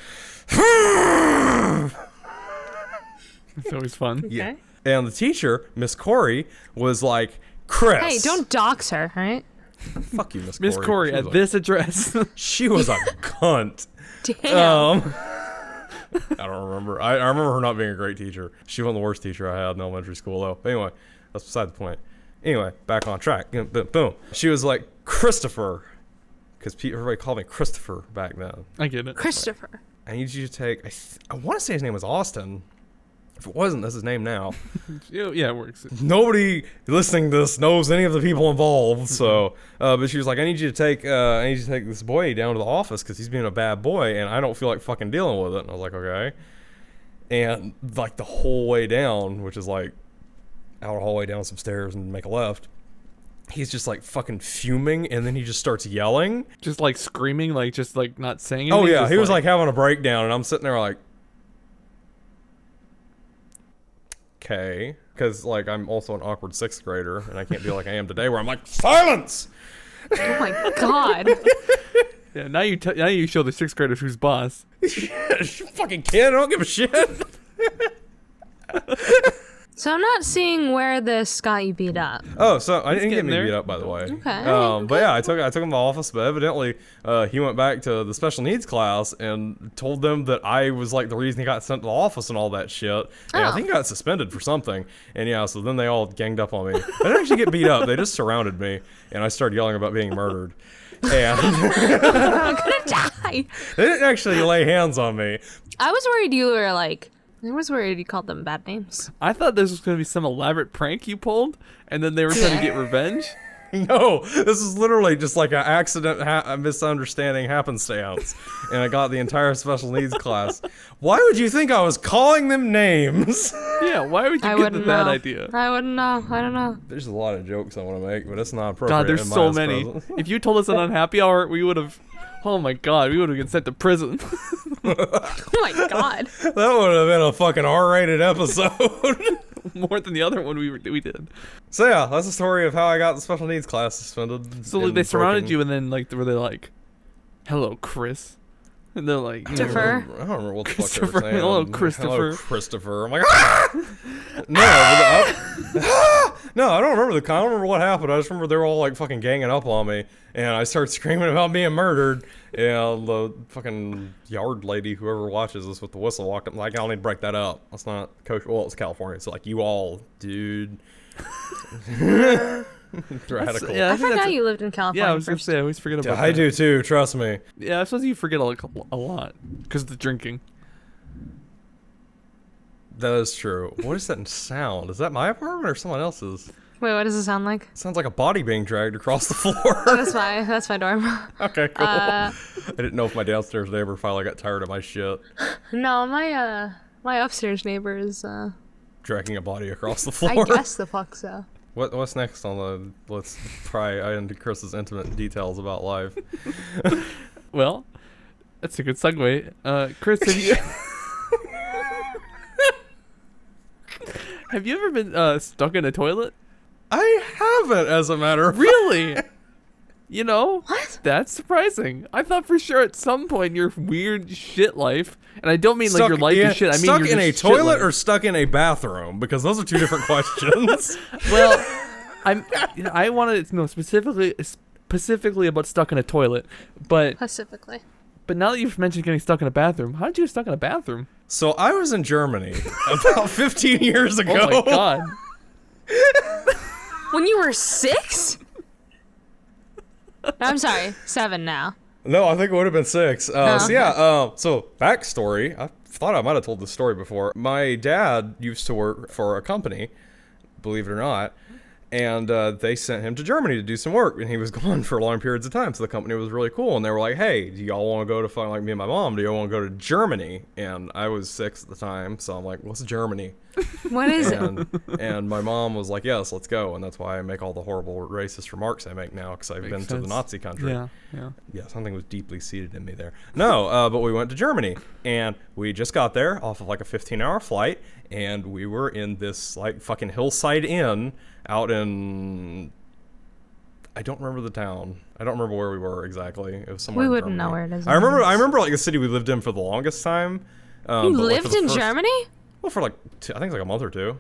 S1: It's always fun.
S3: okay.
S2: Yeah. And the teacher, Miss Corey, was like, Chris.
S3: Hey, don't dox her, right?
S2: Fuck you, Miss Corey.
S1: Miss Corey, at this address.
S2: She was a cunt.
S3: Damn.
S2: I don't remember. I remember her not being a great teacher. She wasn't the worst teacher I had in elementary school, though. But anyway, that's beside the point. Anyway, back on track. Boom. She was like, Christopher. Because everybody called me Christopher back then.
S1: I get it.
S3: Christopher.
S2: I need you to take, I want to say his name was Austin. If it wasn't, that's his name now.
S1: Yeah, it works.
S2: Nobody listening to this knows any of the people involved. So, but she was like, I need you to take this boy down to the office because he's being a bad boy, and I don't feel like fucking dealing with it. And I was like, okay. And like the whole way down, which is like out a hallway down some stairs and make a left, he's just like fucking fuming, and then he just starts yelling.
S1: Just like screaming, like just like not saying
S2: Oh
S1: anything.
S2: yeah,
S1: just
S2: he was like having a breakdown, and I'm sitting there like, okay, because like I'm also an awkward sixth grader, and I can't be like I am today, where I'm like, silence.
S3: Oh my god.
S1: Yeah, now you show the sixth graders who's boss.
S2: Yeah, you fucking kid, I don't give a shit.
S3: So I'm not seeing where this got you beat up.
S2: Oh, so I didn't get
S1: getting
S2: me
S1: there.
S2: beat up, by the way.
S3: Okay.
S2: But yeah, I took him to the office, but evidently he went back to the special needs class and told them that I was like the reason he got sent to the office and all that shit. And I think he got suspended for something. And yeah, so then they all ganged up on me. I didn't actually get beat up. They just surrounded me, and I started yelling about being murdered. And
S3: I'm gonna die.
S2: they didn't actually lay hands on me.
S3: I was worried you were like, I was worried you called them bad names.
S1: I thought this was going to be some elaborate prank you pulled, and then they were trying to get revenge.
S2: No, this is literally just like an accident, a misunderstanding happenstance. And I got the entire special needs class. Why would you think I was calling them names?
S1: Yeah, why would you
S3: I
S1: get the
S3: wouldn't
S1: bad
S3: know.
S1: idea?
S3: I wouldn't know. I don't know.
S2: There's a lot of jokes I want to make, but it's not appropriate.
S1: God, there's
S2: in
S1: so
S2: Maya's
S1: many.
S2: presence.
S1: If you told us an unhappy hour, we would have. Oh my God, we would have been sent to prison.
S3: Oh my god.
S2: That would have been a fucking R-rated episode.
S1: More than the other one we did.
S2: So yeah, that's the story of how I got the special needs class suspended.
S1: So like, they surrounded you, and then like were they like, "Hello, Chris," and they're like,
S3: Christopher.
S2: I don't remember what the fuck they
S1: Christopher.
S2: were saying.
S1: Hello, Christopher.
S2: Hello, Christopher. I'm like, ah! No, I don't remember I don't remember what happened. I just remember they were all like fucking ganging up on me, and I started screaming about being murdered. And the fucking yard lady, whoever watches this with the whistle, walked up like, I don't need to break that up. That's not coach. Well, it's California. It's like, you all, dude. Radical.
S1: Yeah,
S3: I
S1: think
S3: forgot
S1: that's-
S3: you lived in California.
S1: Yeah, I was gonna say I always forget about
S2: I
S1: that.
S2: do too. Trust me.
S1: Yeah, I suppose you forget a lot because of the drinking.
S2: That is true. What is that sound? Is that my apartment or someone else's?
S3: Wait, what does it sound like?
S2: It sounds like a body being dragged across the floor.
S3: That's my dorm.
S2: Okay, cool. I didn't know if my downstairs neighbor finally got tired of my shit.
S3: No, my upstairs neighbor is
S2: Dragging a body across the floor.
S3: I guess the fuck so.
S2: What's next on the? Let's pry into Chris's intimate details about life.
S1: Well, that's a good segue. Chris, have you have you ever been stuck in a toilet?
S2: I haven't, as a matter of
S1: Really? You know,
S3: What?
S1: That's surprising. I thought for sure at some point in your weird shit life, and I don't mean like your life is shit. I mean
S2: stuck
S1: you're
S2: in a
S1: just
S2: toilet
S1: shit
S2: or
S1: life.
S2: stuck in a bathroom, because those are two different questions.
S1: Well, I wanted to know specifically about stuck in a toilet, but
S3: Specifically.
S1: now that you've mentioned getting stuck in a bathroom, how did you get stuck in a bathroom?
S2: So I was in Germany about 15 years ago.
S1: Oh my god.
S3: When you were 6? I'm sorry, 7 now.
S2: No, I think it would have been 6.
S3: Oh,
S2: So yeah, so backstory. I thought I might have told this story before. My dad used to work for a company, believe it or not, and they sent him to Germany to do some work, and he was gone for long periods of time. So the company was really cool, and they were like, "Hey, do y'all want to go to like me and my mom? Do y'all want to go to Germany?" And I was 6 at the time, so I'm like, "What's Germany?"
S3: What is it?
S2: And my mom was like, "Yes, let's go." And that's why I make all the horrible racist remarks I make now, because I've been to the Nazi country.
S1: Yeah.
S2: Yeah, something was deeply seated in me there. No, but we went to Germany, and we just got there off of like a 15-hour flight, and we were in this like fucking hillside inn out in, I don't remember the town. I don't remember where we were exactly. It was somewhere.
S3: We
S2: in
S3: wouldn't know
S2: Germany.
S3: where it is.
S2: I remember like the city we lived in for the longest time.
S3: You
S2: but, like, for
S3: lived
S2: the
S3: in
S2: first-
S3: Germany?
S2: Well, for like I think it's like a month or two.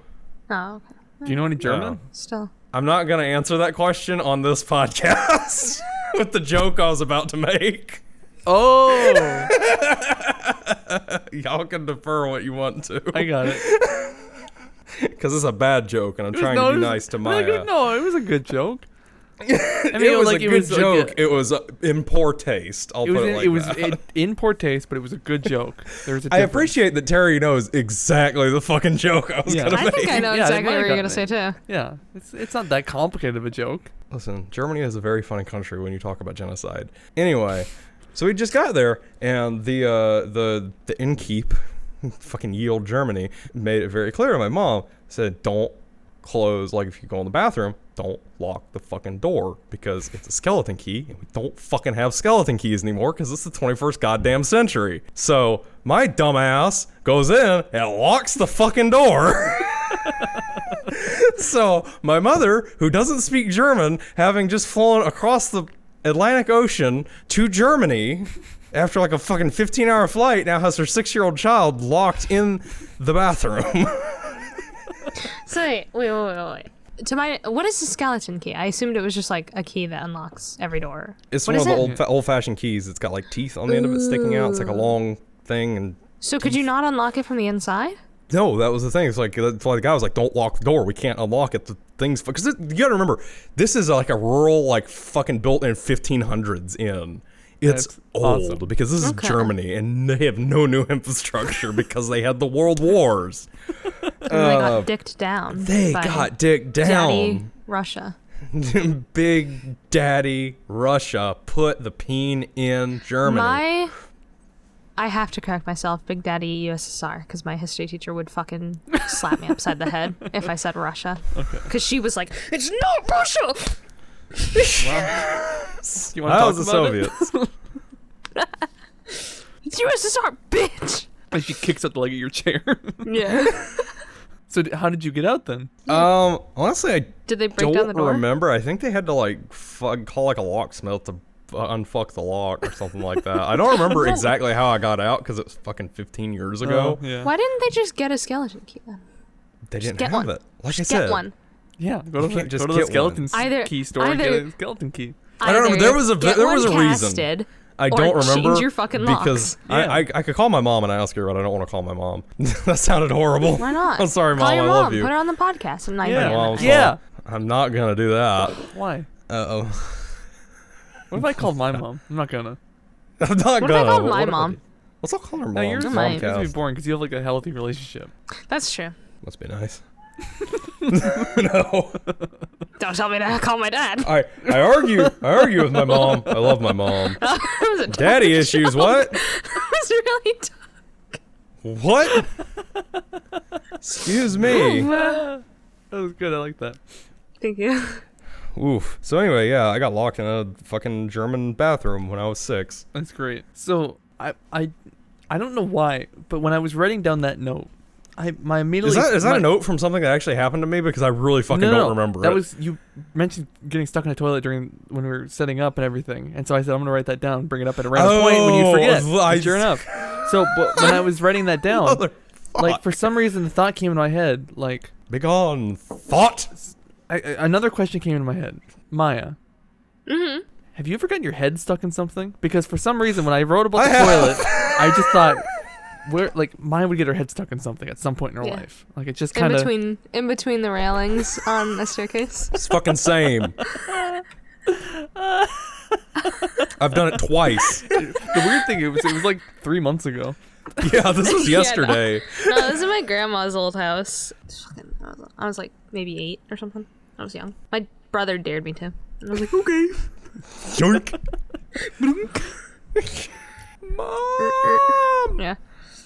S3: Oh, okay.
S1: Do you know any German?
S3: Still.
S2: I'm not gonna answer that question on this podcast with the joke I was about to make.
S1: Oh,
S2: Y'all can defer what you want to.
S1: I got it.
S2: Because it's a bad joke, and I'm trying to be nice to Myia.
S1: No, it was a good joke. I mean,
S2: It was
S1: like,
S2: a good
S1: like
S2: joke. It was in poor taste. I'll put it like that.
S1: in poor taste, but it was a good joke. There's a
S2: I
S1: difference.
S2: appreciate that Terry knows exactly the fucking joke I was
S1: Yeah.
S2: gonna
S3: I
S2: make.
S3: think I know
S1: Yeah,
S3: exactly
S1: it
S3: what
S1: might
S3: you're
S1: have
S3: going to say, too.
S1: Yeah, it's not that complicated of a joke.
S2: Listen, Germany is a very funny country when you talk about genocide. Anyway, so we just got there, and the innkeep, fucking ye olde Germany, made it very clear to my mom. Said, don't close, like if you go in the bathroom, don't lock the fucking door, because it's a skeleton key, and we don't fucking have skeleton keys anymore because it's the 21st goddamn century. So my dumbass goes in and locks the fucking door. So my mother, who doesn't speak German, having just flown across the Atlantic Ocean to Germany after like a fucking 15-hour flight, now has her 6-year-old child locked in the bathroom.
S3: So wait. What is the skeleton key? I assumed it was just like a key that unlocks every door.
S2: It's
S3: What
S2: one
S3: is
S2: of the
S3: it?
S2: old-fashioned keys. It's got like teeth on the end of it sticking out. It's like a long thing. And
S3: So could you not unlock it from the inside?
S2: no, that was the thing. It's like, that's why the guy was like, don't lock the door. We can't unlock it. The things, because you gotta remember, this is like a rural, like fucking built in 1500s inn. It's
S1: That's
S2: old
S1: awesome.
S2: because this is
S3: Okay.
S2: Germany, and they have no new infrastructure because they had the world wars.
S3: And they got dicked down.
S2: They
S3: by
S2: got dick
S3: Daddy
S2: down.
S3: Russia.
S2: Big Daddy Russia put the peen in Germany.
S3: I have to correct myself, Big Daddy USSR, because my history teacher would fucking slap me upside the head if I said Russia. Because she was like, it's not Russia!
S1: You want to
S2: That
S1: talk
S2: was the
S1: about it?
S2: Soviets.
S3: It's USSR, bitch!
S1: And she kicks up the leg of your chair.
S3: Yeah.
S1: So how did you get out then?
S2: Honestly, I
S3: Did they break down the
S2: don't
S3: door?
S2: remember. I think they had to like call like a locksmith to unfuck the lock or something like that. I don't remember exactly how I got out because it was fucking 15 years ago.
S1: Oh, yeah.
S3: Why didn't they just get a skeleton key then?
S2: They didn't
S3: get
S2: have
S3: one.
S2: it. Like I
S3: Just
S2: said,
S3: get one.
S1: Yeah, go to
S2: can't just
S1: the
S2: get
S1: skeleton
S2: one.
S3: Either-
S1: key store and get
S3: either-
S1: a skeleton key.
S2: I don't remember.
S3: Either
S2: There was a
S3: get
S2: there was
S3: one
S2: a reason.
S3: casted,
S2: I
S3: or
S2: don't remember
S3: change your fucking
S2: because
S1: locks.
S2: I could call my mom and ask her, but I don't want to call my mom. That sounded horrible.
S3: Why not?
S2: I'm sorry,
S3: Call
S2: Mom.
S3: your
S2: I
S3: mom.
S2: love you.
S3: Put her on the podcast. And
S1: Yeah.
S2: Mom's
S1: Yeah.
S2: fault. I'm not gonna do that.
S1: Why?
S2: Uh-oh.
S1: What if I called my mom? I'm not gonna.
S2: I'm not
S3: What if
S2: gonna.
S3: I called
S2: What
S3: my
S2: if I
S3: mom?
S2: did? Let's all call her mom.
S1: No, yours
S3: Mom
S1: is gonna be
S2: Momcast.
S1: boring because you have like a healthy relationship.
S3: That's true.
S2: Must be nice. No.
S3: Don't tell me to call my dad.
S2: I argue with my mom. I love my mom.
S3: That was a
S2: Daddy issues, what?
S3: That was really
S2: What? Excuse me.
S1: That was good. I like that.
S3: Thank you.
S2: Oof. So anyway, yeah, I got locked in a fucking German bathroom when I was 6.
S1: That's great. So I don't know why, but when I was writing down that note, my immediately
S2: Is that a note from something that actually happened to me? Because I really fucking don't remember
S1: that
S2: it.
S1: was, you mentioned getting stuck in a toilet when we were setting up and everything, and so I said I'm gonna write that down, bring it up at a random point when you forget. And sure enough. So, but when I was writing that down, like for some reason the thought came in my head, like
S2: big on thought.
S1: Another question came in my head, Myia.
S3: Mm-hmm.
S1: Have you ever gotten your head stuck in something? Because for some reason when I wrote about the toilet, I just thought, where like Myia would get her head stuck in something at some point in her life. Like it just kind of
S3: in between the railings on a staircase.
S2: It's fucking same. I've done it twice.
S1: The weird thing, it was like 3 months ago.
S2: Yeah, this was yesterday.
S3: No, this is my grandma's old house. I was like maybe 8 or something. I was young. My brother dared me to. And I was like, okay.
S2: Yoink.
S1: Mom.
S3: Yeah.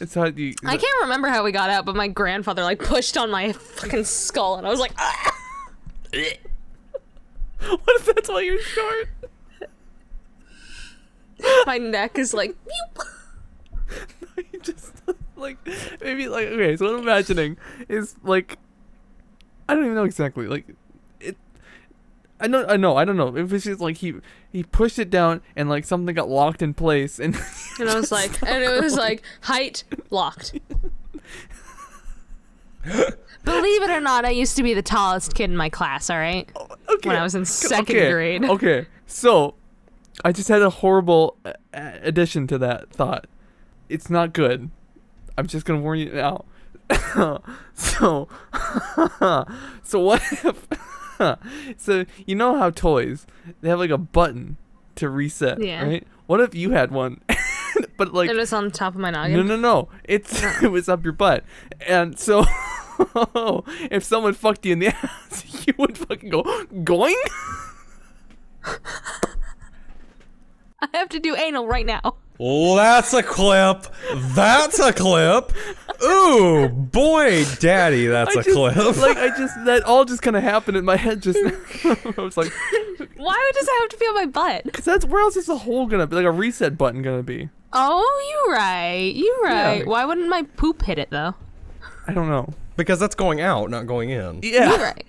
S1: It's how you.
S3: I can't remember how we got out, but my grandfather like pushed on my fucking skull, and I was like, ah!
S1: What if that's why you're short?
S3: My neck is like.
S1: You just like maybe like okay. So what I'm imagining is like I don't even know exactly like it. I don't know if it's just like he pushed it down and like something got locked in place and
S3: And I was like, and it was like height locked. Believe it or not, I used to be the tallest kid in my class. All right,
S1: okay.
S3: when I was in second grade.
S1: Okay, so I just had a horrible addition to that thought. It's not good. I'm just gonna warn you now. So what if? So you know how toys they have like a button to reset, right? What if you had one, but like
S3: it was on the top of my noggin?
S1: No. It was up your butt, and so if someone fucked you in the ass, you would fucking go going.
S3: I have to do anal right now.
S2: That's a clip. That's a clip. Ooh, boy, daddy, that's a clip.
S1: Like that all just kind of happened in my head. Just I was like,
S3: why does it have to be on my butt?
S1: Because that's where else is the hole gonna be? Like a reset button gonna be?
S3: Oh, you're right. Yeah. Why wouldn't my poop hit it though?
S1: I don't know.
S2: Because that's going out, not going in.
S1: Yeah,
S3: you're right.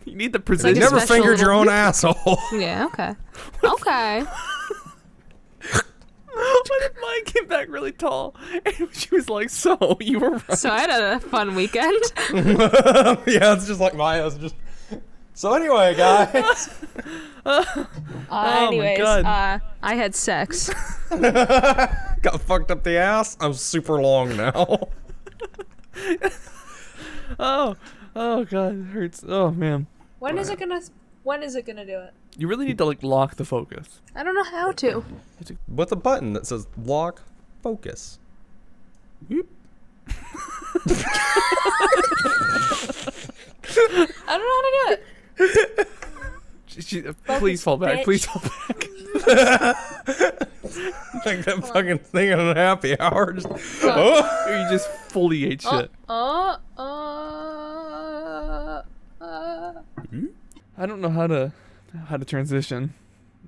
S1: You need the precision.
S2: You never fingered your own asshole.
S3: Yeah. Okay. Okay.
S1: What if mine came back really tall? And she was like, so, you were right.
S3: So I had a fun weekend.
S2: Yeah, it's just like Mya's just... So anyway, guys.
S3: Anyways,
S1: my God.
S3: I had sex.
S2: Got fucked up the ass. I'm super long now.
S1: Oh God, it hurts. Oh, man.
S3: When is it gonna do it?
S1: You really need to, like, lock the focus.
S3: I don't know how to.
S2: With a button that says lock focus.
S1: Whoop.
S3: I don't know how to do it.
S1: Please fall back. Please fall back.
S2: Like that fucking thing on a happy hour. Just,
S1: Or you just fully ate shit. I don't know how to transition.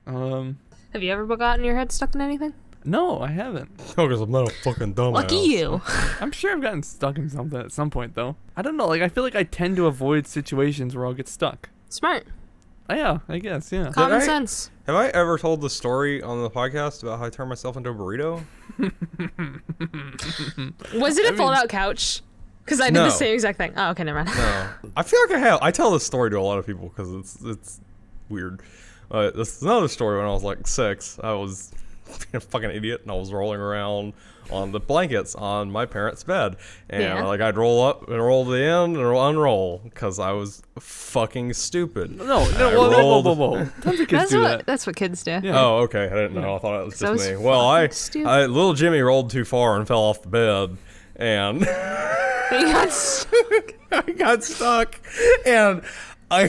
S3: Have you ever gotten your head stuck in anything?
S1: No, I haven't.
S2: Oh, because I'm not a fucking dumbass.
S3: Lucky you.
S1: I'm sure I've gotten stuck in something at some point, though. I don't know. Like, I feel like I tend to avoid situations where I'll get stuck.
S3: Smart.
S1: Oh, yeah, I guess, yeah.
S3: Common sense.
S2: Have I ever told the story on the podcast about how I turned myself into a burrito?
S3: Was it a fold-out couch? Because I did the same exact thing. Oh, okay, never mind.
S2: No. I feel like I have. I tell this story to a lot of people because it's weird. This is another story when I was like 6. I was being a fucking idiot and I was rolling around on the blankets on my parents' bed. And like I'd roll up and roll to the end and unroll because I was fucking stupid.
S1: No, whoa. Tons of kids do that.
S3: That's what kids do.
S1: Yeah.
S2: Oh, okay. I didn't know. I thought it was just me. Well, little Jimmy rolled too far and fell off the bed. And
S3: He got stuck.
S2: I got stuck. And I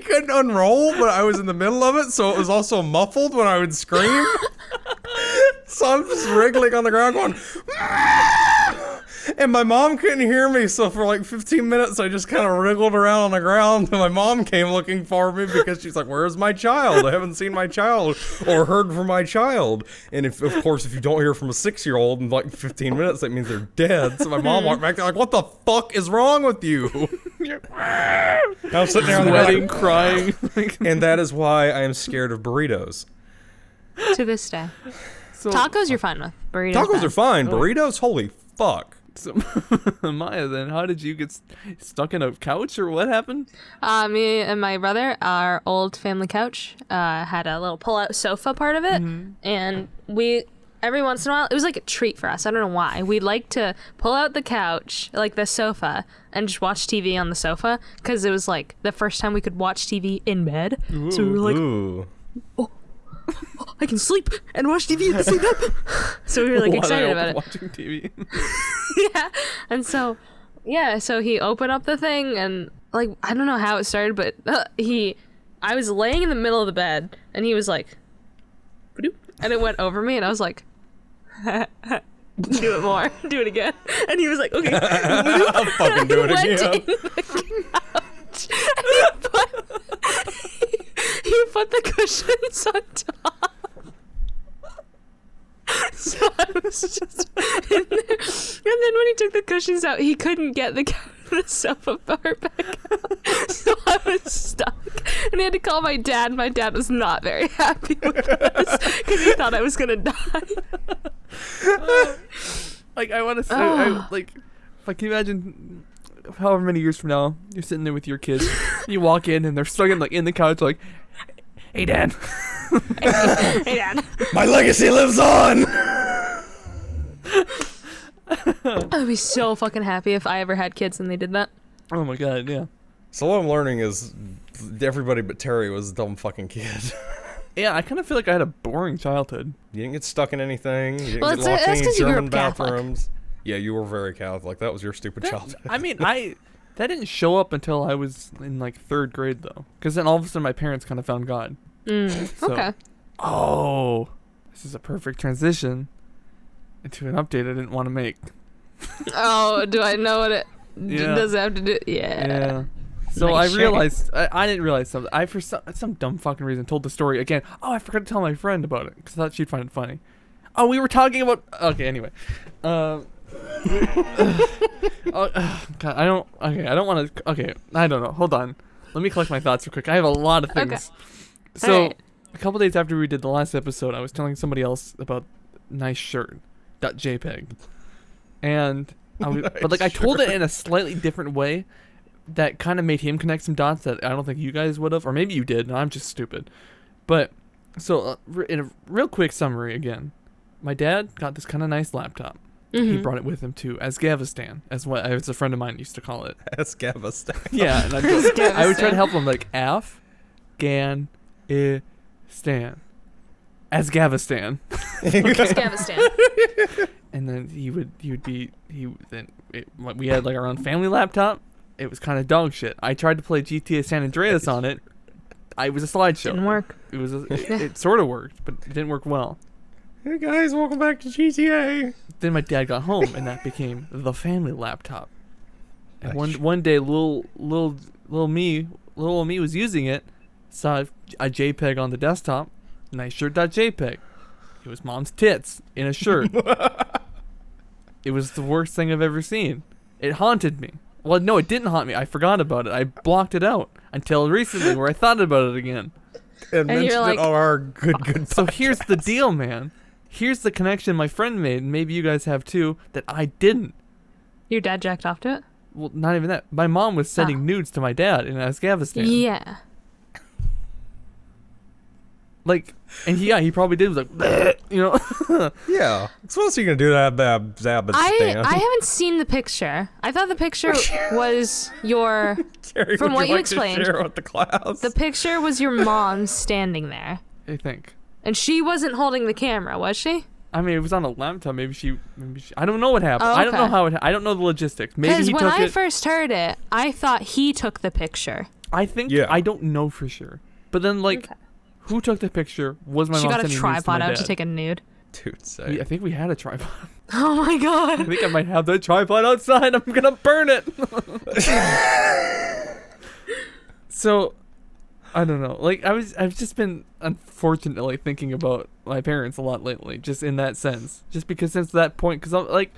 S2: couldn't unroll, but I was in the middle of it, so it was also muffled when I would scream. So I'm just wriggling on the ground going, And my mom couldn't hear me, so for like 15 minutes, I just kind of wriggled around on the ground. And my mom came looking for me because she's like, "Where's my child? I haven't seen my child or heard from my child." And if, of course, if you don't hear from a 6-year-old in like 15 minutes, that means they're dead. So my mom walked back there like, "What the fuck is wrong with you?" I'm sitting there on the
S1: Sweating, crying.
S2: and that is why I am scared of burritos.
S3: To this day.
S1: So,
S3: Tacos you're fine with. Burritos.
S2: Tacos
S3: bad.
S2: are fine. Burritos, holy fuck.
S1: so Myia, then how did you get stuck in a couch or what happened?
S3: Me and my brother, our old family couch, had a little pull-out sofa part of it, and we every once in a while, it was like a treat for us. I don't know why. We'd like to pull out the couch, like the sofa, and just watch TV on the sofa because it was like the first time we could watch TV in bed.
S1: Ooh.
S3: So we were like,
S2: Ooh.
S3: I can sleep and watch TV at the same time. So we were like excited about it.
S1: Watching TV.
S3: Yeah. And so, yeah, so he opened up the thing and like, I don't know how it started, but I was laying in the middle of the bed and he was like, "Ba-doop," and it went over me and I was like, "Do it more, do it again." And he was like, "Okay."
S2: I'll fucking do it again.
S3: He put the cushions on top. So I was just in there. And then when he took the cushions out, he couldn't get the sofa part back out. So I was stuck. And he had to call my dad. My dad was not very happy with us because he thought I was going to die.
S1: Like, I want to say, like, if I can imagine however many years from now, you're sitting there with your kids, you walk in and they're stuck in, like, in the couch, like, "Hey, Dad."
S3: Hey, Dad.
S2: My legacy lives on.
S3: I'd be so fucking happy if I ever had kids and they did that.
S1: Oh my god, yeah.
S2: So what I'm learning is everybody but Terry was a dumb fucking kid.
S1: Yeah, I kind of feel like I had a boring childhood.
S2: You didn't get stuck in anything. You didn't
S3: Well,
S2: get locked in
S3: that's
S2: any
S3: 'cause you grew
S2: German
S3: up Catholic.
S2: bathrooms. Yeah, you were very Catholic. That was your stupid childhood.
S1: I mean, that didn't show up until I was in, like, 3rd grade, though. Because then all of a sudden my parents kind of found God. So-
S3: Okay.
S1: Oh, this is a perfect transition into an update I didn't want to make.
S3: Oh, do I know what it
S1: Yeah.
S3: does it have to do? Yeah.
S1: Yeah. So
S3: Make
S1: I
S3: sure.
S1: realized, I didn't realize something. I, for some dumb fucking reason, told the story again. Oh, I forgot to tell my friend about it because I thought she'd find it funny. Oh, we were talking about. Okay, anyway. Oh, God, I don't. Okay, I don't want to. Okay, I don't know. Hold on. Let me collect my thoughts real quick. I have a lot of things.
S3: Okay.
S1: So,
S3: Alright.
S1: a couple days after we did the last episode, I was telling somebody else about nice shirt. .jpg. And but like I told it in a slightly different way that kind of made him connect some dots that I don't think you guys would have, or maybe you did, and I'm just stupid. But so in a real quick summary again, my dad got this kind of nice laptop. He brought it with him to Afghanistan, as a friend of mine used to call it.
S2: That's Gavastan.
S1: Yeah, and I would try to help him like Afghanistan. Afghanistan.
S3: Afghanistan.
S1: And then we had like our own family laptop. It was kind of dog shit. I tried to play GTA San Andreas on it. It was a slideshow.
S3: Didn't work.
S1: It sort of worked, but it didn't work well.
S2: Hey guys, welcome back to GTA.
S1: Then my dad got home, and that became the family laptop. And one day, little me was using it, saw a JPEG on the desktop. Nice shirt.jpg. It was mom's tits in a shirt. It was the worst thing I've ever seen. It haunted me. Well, no, it didn't haunt me. I forgot about it. I blocked it out until recently, where I thought about it again.
S2: And mentioned
S3: you're like-
S2: it on our good
S1: So here's the deal, man. Here's the connection my friend made, and maybe you guys have too, that I didn't.
S3: Your dad jacked off to it?
S1: Well, not even that. My mom was sending nudes to my dad in Afghanistan.
S3: Yeah.
S1: Like, and he probably did. Was like, "Bleh," you know.
S2: Yeah. So what else are you gonna do to that Zabistan?
S3: I haven't seen the picture. I thought the picture was your...
S2: Terry,
S3: from
S2: would
S3: what you
S2: like
S3: explained,
S2: to share with the class?
S3: The picture was your mom standing there.
S1: I think.
S3: And she wasn't holding the camera, was she?
S1: I mean, it was on a laptop. Maybe she. I don't know what happened.
S3: Oh,
S1: I don't know
S3: okay.
S1: how it. I don't know the logistics. Maybe
S3: Because
S1: he
S3: when
S1: took
S3: I
S1: it.
S3: first heard it, I thought he took the picture.
S1: I think.
S2: Yeah.
S1: I don't know for sure. But then, like,
S3: Okay.
S1: who took the picture? Was my
S3: She
S1: mom
S3: got a
S1: sending nudes to my
S3: tripod out to
S1: dad?
S3: take a nude.
S2: Dude, say.
S1: I think we had a tripod.
S3: Oh my
S1: I
S3: god.
S1: think I might have the tripod outside. I'm gonna burn it. So, I don't know. Like I've just been unfortunately thinking about my parents a lot lately, just in that sense. Just because since that point, because I'm like,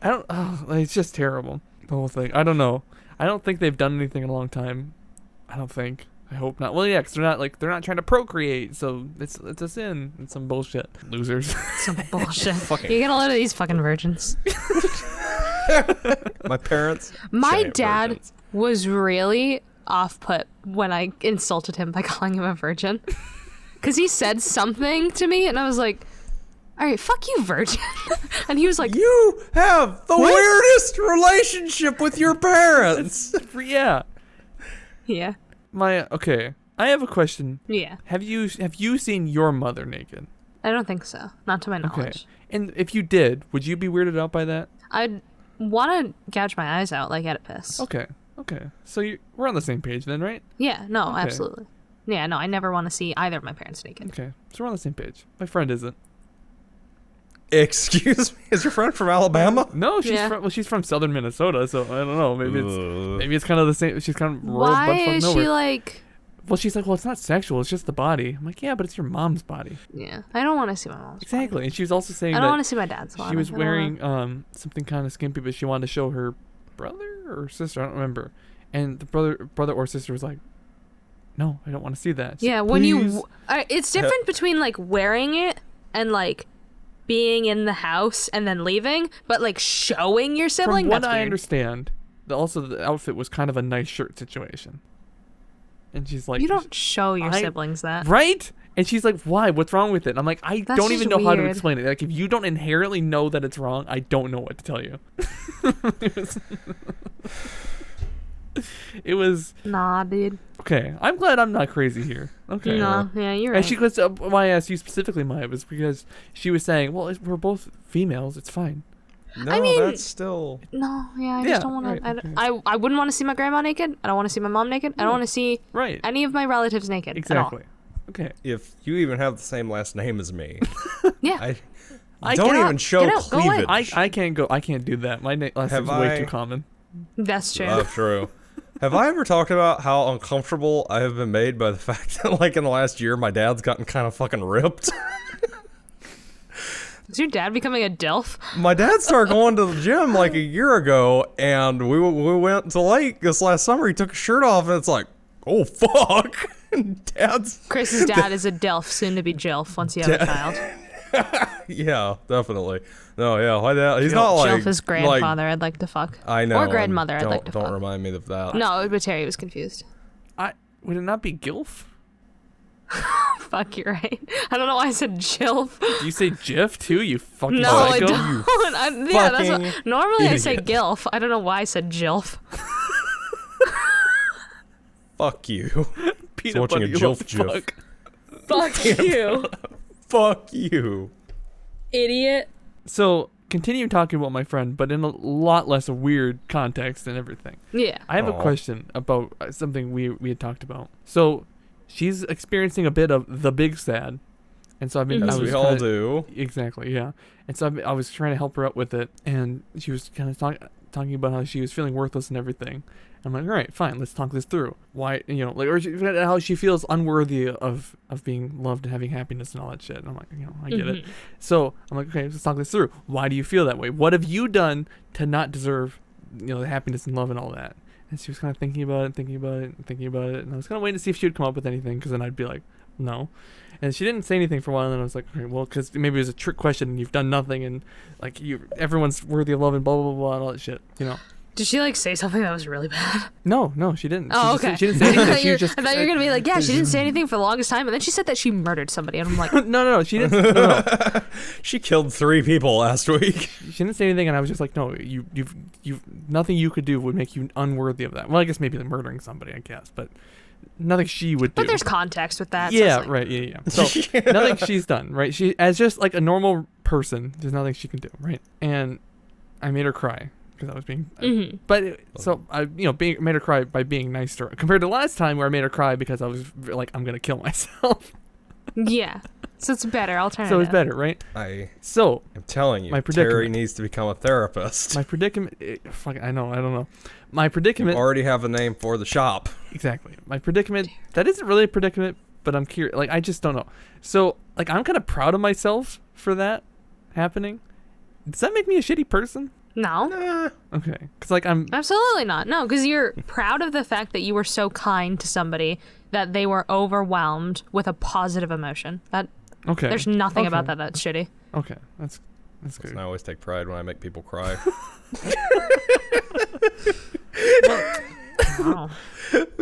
S1: I don't. Oh, it's just terrible. The whole thing. I don't know. I don't think they've done anything in a long time. I don't think. I hope not. Well, yeah, because they're not trying to procreate, so it's a sin. It's some bullshit. Losers.
S3: Some bullshit. You get a lot of these fucking virgins.
S2: My parents.
S3: My
S2: giant
S3: dad
S2: virgins.
S3: was really off-put when I insulted him by calling him a virgin. Because he said something to me, and I was like, all right, fuck you, virgin. And he was like,
S2: You have the weirdest relationship with your parents.
S1: Yeah.
S3: yeah,
S1: Okay. I have a question.
S3: yeah.
S1: Have you seen your mother naked?
S3: I don't think so. Not to my
S1: Okay.
S3: knowledge.
S1: And if you did, would you be weirded out by that?
S3: I'd want to gouge my eyes out like Oedipus.
S1: Okay. So we're on the same page then, right?
S3: Yeah, no,
S1: Okay.
S3: absolutely. Yeah, no, I never want to see either of my parents naked.
S1: Okay. So we're on the same page. My friend isn't.
S2: Excuse me? Is your friend from Alabama?
S1: No,
S3: Yeah.
S1: she's from southern Minnesota, so I don't know. Maybe it's kind of the same. She's kind of rural
S3: Why
S1: buttfuck
S3: is
S1: nowhere.
S3: she like...
S1: Well, she's like, well, it's not sexual. It's just the body. I'm like, yeah, but it's your mom's body.
S3: Yeah, I don't want to see my mom's body.
S1: Exactly. And she was also saying
S3: I don't want
S1: that
S3: to see my dad's body.
S1: she was
S3: I don't wanna-
S1: wearing something kind of skimpy, but she wanted to show her brother or sister. I don't remember. And the brother or sister was like, no, I don't want to see that. She's
S3: Yeah,
S1: like,
S3: when
S1: "Please."
S3: you... it's different between, like, wearing it and, like, being in the house and then leaving, but, like, showing your sibling,
S1: From what
S3: that's
S1: I
S3: weird.
S1: understand, also the outfit was kind of a nice shirt situation. And she's like,
S3: You don't show your
S1: I-
S3: siblings that.
S1: right? And she's like, why? What's wrong with it? And I'm like, I
S3: That's
S1: don't even
S3: just
S1: know how to
S3: weird.
S1: explain it. Like, if you don't inherently know that it's wrong, I don't know what to tell you. It was
S3: Nah, dude.
S1: okay. I'm glad I'm not crazy here. Okay.
S3: No, yeah, you're right.
S1: And she goes, why I asked you specifically, Myia, was because she was saying, well, we're both females. It's fine.
S2: No,
S3: I mean-
S2: that's still.
S3: No, yeah, I
S1: Yeah,
S3: just don't want
S1: right,
S3: to.
S1: okay.
S3: I wouldn't want to see my grandma naked. I don't want to see my mom naked. I don't want to see
S1: Right.
S3: any of my relatives naked. At all.
S1: Exactly. Okay.
S2: If you even have the same last name as me,
S3: Yeah.
S2: I
S1: get
S2: don't
S3: out,
S2: even show
S3: get out, go away.
S2: cleavage.
S1: I can't go. I can't do that. My last
S2: Have
S1: name's way
S2: I-
S1: too common.
S3: That's true.
S2: True. Have I ever talked about how uncomfortable I have been made by the fact that, like, in the last year, my dad's gotten kind of fucking ripped?
S3: Is your dad becoming a DILF?
S2: My dad started going to the gym like a year ago, and we went to the lake this last summer. He took his shirt off, and it's like, oh fuck! And Dad's
S3: Chris's dad is a DILF, soon to be JILF once you have a child.
S2: yeah, definitely. No, yeah, my dad. He's not like
S3: JILF is grandfather. I'd like to fuck.
S2: I know.
S3: Or
S2: and
S3: grandmother. I'd like to
S2: Don't
S3: fuck.
S2: remind me of that.
S3: No, but Terry was confused.
S1: Would it not be Gilf?
S3: Fuck, you're right. I don't know why I said JILF.
S1: Do you say GIF too? You fucking
S3: No, I
S1: psycho.
S3: don't. Yeah, that's
S2: fucking
S3: what, normally I say
S2: idiot.
S3: GILF. I don't know why I said JILF.
S2: Fuck you.
S1: Peanut
S2: watching
S1: butter,
S2: a
S1: you
S2: Jilf
S1: love
S2: gif.
S1: fuck.
S3: Fuck you,
S2: Fuck you.
S3: idiot.
S1: So continue talking about my friend, but in a lot less weird context and everything.
S3: Yeah.
S1: I have a
S2: Aw.
S1: question about something we had talked about. So she's experiencing a bit of the big sad, and so I've been.
S2: As
S1: I was
S2: we all
S1: kinda-
S2: do.
S1: Exactly, yeah. And so I was trying to help her out with it, and she was kind of talking about how she was feeling worthless and everything. I'm like, all right, fine, let's talk this through. Why, or how she feels unworthy of being loved and having happiness and all that shit. And I'm like, I get it. So I'm like, okay, let's talk this through. Why do you feel that way? What have you done to not deserve, the happiness and love and all that? And she was kind of thinking about it, and I was kind of waiting to see if she would come up with anything, because then I'd be like, no. And she didn't say anything for a while, and then I was like, okay, well, because maybe it was a trick question, and you've done nothing, and like everyone's worthy of love and blah blah blah blah and all that shit,
S3: Did she like say something that was really bad?
S1: No, she didn't.
S3: Oh,
S1: She
S3: okay.
S1: didn't say anything. She
S3: I
S1: just.
S3: thought you were gonna be like, yeah, she didn't say anything for the longest time, and then she said that she murdered somebody, and I'm like,
S1: No, she didn't. No.
S2: She killed 3 people last week.
S1: She didn't say anything, and I was just like, no, you've nothing you could do would make you unworthy of that. Well, I guess maybe like murdering somebody, I guess, but nothing she would do.
S3: but there's context with that. so
S1: Yeah,
S3: it's like,
S1: right, yeah. So nothing she's done, right? She, as just like a normal person, there's nothing she can do, right? And I made her cry because I was being, so I, made her cry by being nice to her, compared to last time where I made her cry because I was like, I'm gonna kill myself.
S3: Yeah. So it's better alternative.
S1: So it's better, right?
S2: I
S1: So
S2: am telling you,
S1: My
S2: Terry
S1: predicament.
S2: needs to become a therapist.
S1: my predicament. I don't know. My
S2: You
S1: predicament.
S2: already have a name for the shop.
S1: Exactly. My predicament. That isn't really a predicament, but I'm curious. Like I just don't know. So like I'm kind of proud of myself for that happening. Does that make me a shitty person?
S3: No.
S2: Nah.
S1: Okay. Because like I'm.
S3: Absolutely not. No, because you're proud of the fact that you were so kind to somebody that they were overwhelmed with a positive emotion. That
S1: Okay.
S3: there's nothing about
S1: Okay.
S3: that that's shitty.
S1: Okay. That's good.
S2: And I always take pride when I make people cry.
S3: Wow.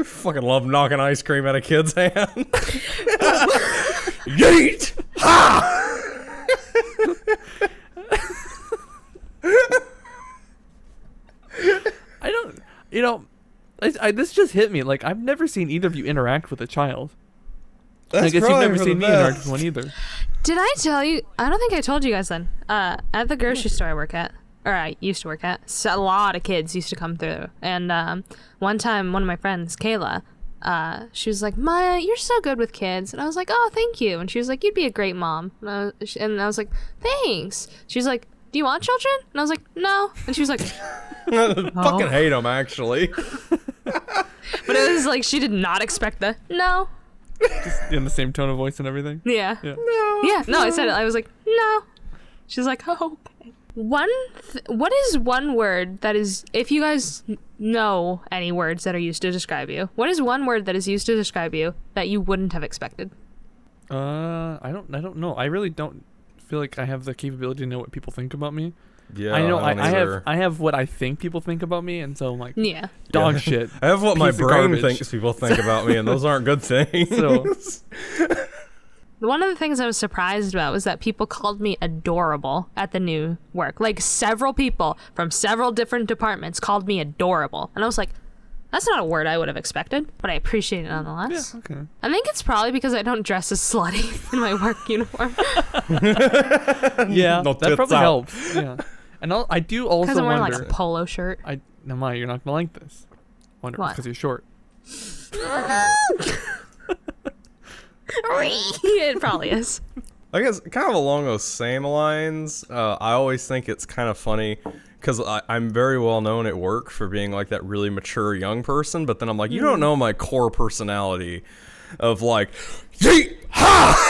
S2: Fucking love knocking ice cream out of kids' hand. Yeet!
S1: I don't. You know. This just hit me. Like I've never seen either of you interact with a child. I guess you've never seen me interact with one either.
S3: Did I tell you? I don't think I told you guys then. At the grocery store I work at, or I used to work at, so a lot of kids used to come through. And one time, one of my friends, Kayla, she was like, "Myia, you're so good with kids." And I was like, "Oh, thank you." And she was like, "You'd be a great mom." And I was like, "Thanks." She was like, "Do you want children?" And I was like, "No." And she was like,
S2: Fucking hate them, actually.
S3: but it was like she did not expect the no.
S1: In the same tone of voice and everything.
S3: Yeah.
S1: Yeah.
S3: No, I said it. I was like, no. She's like, oh, okay. What is one word that is, if you guys know any words that are used to describe you, what is one word that is used to describe you that you wouldn't have expected?
S1: I don't know. I really don't feel like I have the capability to know what people think about me.
S2: Yeah,
S1: I know
S2: don't either.
S1: I have what I think people think about me, and so I'm like
S3: Yeah.
S1: dog
S2: Yeah.
S1: shit.
S2: I have what my
S1: Piece of
S2: brain
S1: garbage.
S2: thinks people think about me, and those aren't good things.
S1: So
S3: One of the things I was surprised about was that people called me adorable at the new work. Like several people from several different departments called me adorable. And I was like, that's not a word I would have expected, but I appreciate it
S1: yeah,
S3: nonetheless.
S1: okay.
S3: I think it's probably because I don't dress as slutty in my work uniform.
S1: Yeah,
S2: No
S1: that
S2: tits
S1: probably
S2: out.
S1: helps. Yeah, and I do also
S3: Because I'm wearing
S1: wonder.
S3: like a polo shirt.
S1: No, Myia, you're not gonna like this. Wonder
S3: What?
S1: because you're short.
S3: It probably is.
S2: I guess kind of along those same lines, I always think it's kind of funny because I'm very well known at work for being like that really mature young person, but then I'm like, you don't know my core personality of like, yeet, ha!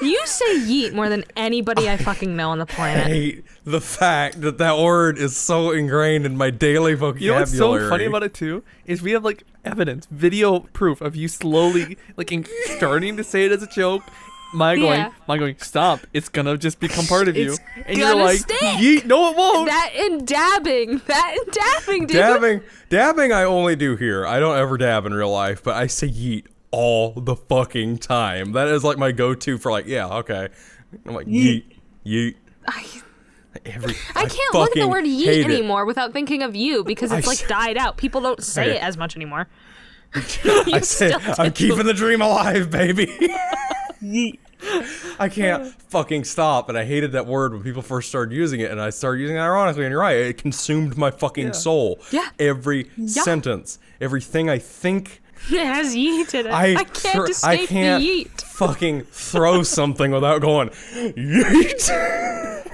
S3: You say yeet more than anybody I fucking know on the
S2: I
S3: planet.
S2: hate the fact that that word is so ingrained in my daily vocabulary.
S1: You know what's so funny about it too is we have like evidence, video proof of you slowly like starting to say it as a joke.
S3: Yeah.
S1: My going, stop! It's gonna just become part of you,
S3: It's
S1: and you're
S3: gonna
S1: like,
S3: stick.
S1: yeet, no, it won't.
S3: That and dabbing, dude.
S2: Dabbing I only do here. I don't ever dab in real life, but I say yeet all the fucking time. That is like my go-to for like, yeah, okay. I'm like, yeet.
S3: I
S2: I
S3: can't look at the
S2: fucking
S3: word yeet
S2: hate it.
S3: anymore without thinking of you because it's like died out. People don't say
S2: Okay.
S3: it as much anymore.
S2: I say,
S3: still
S2: I'm
S3: do.
S2: keeping the dream alive, baby. I can't fucking stop, and I hated that word when people first started using it, and I started using it ironically, and you're right, it consumed my fucking soul.
S3: Yeah.
S2: Every sentence, everything I think,
S3: It has yeet in it.
S2: I
S3: can't escape
S2: I can't
S3: the yeet.
S2: fucking throw something without going, yeet.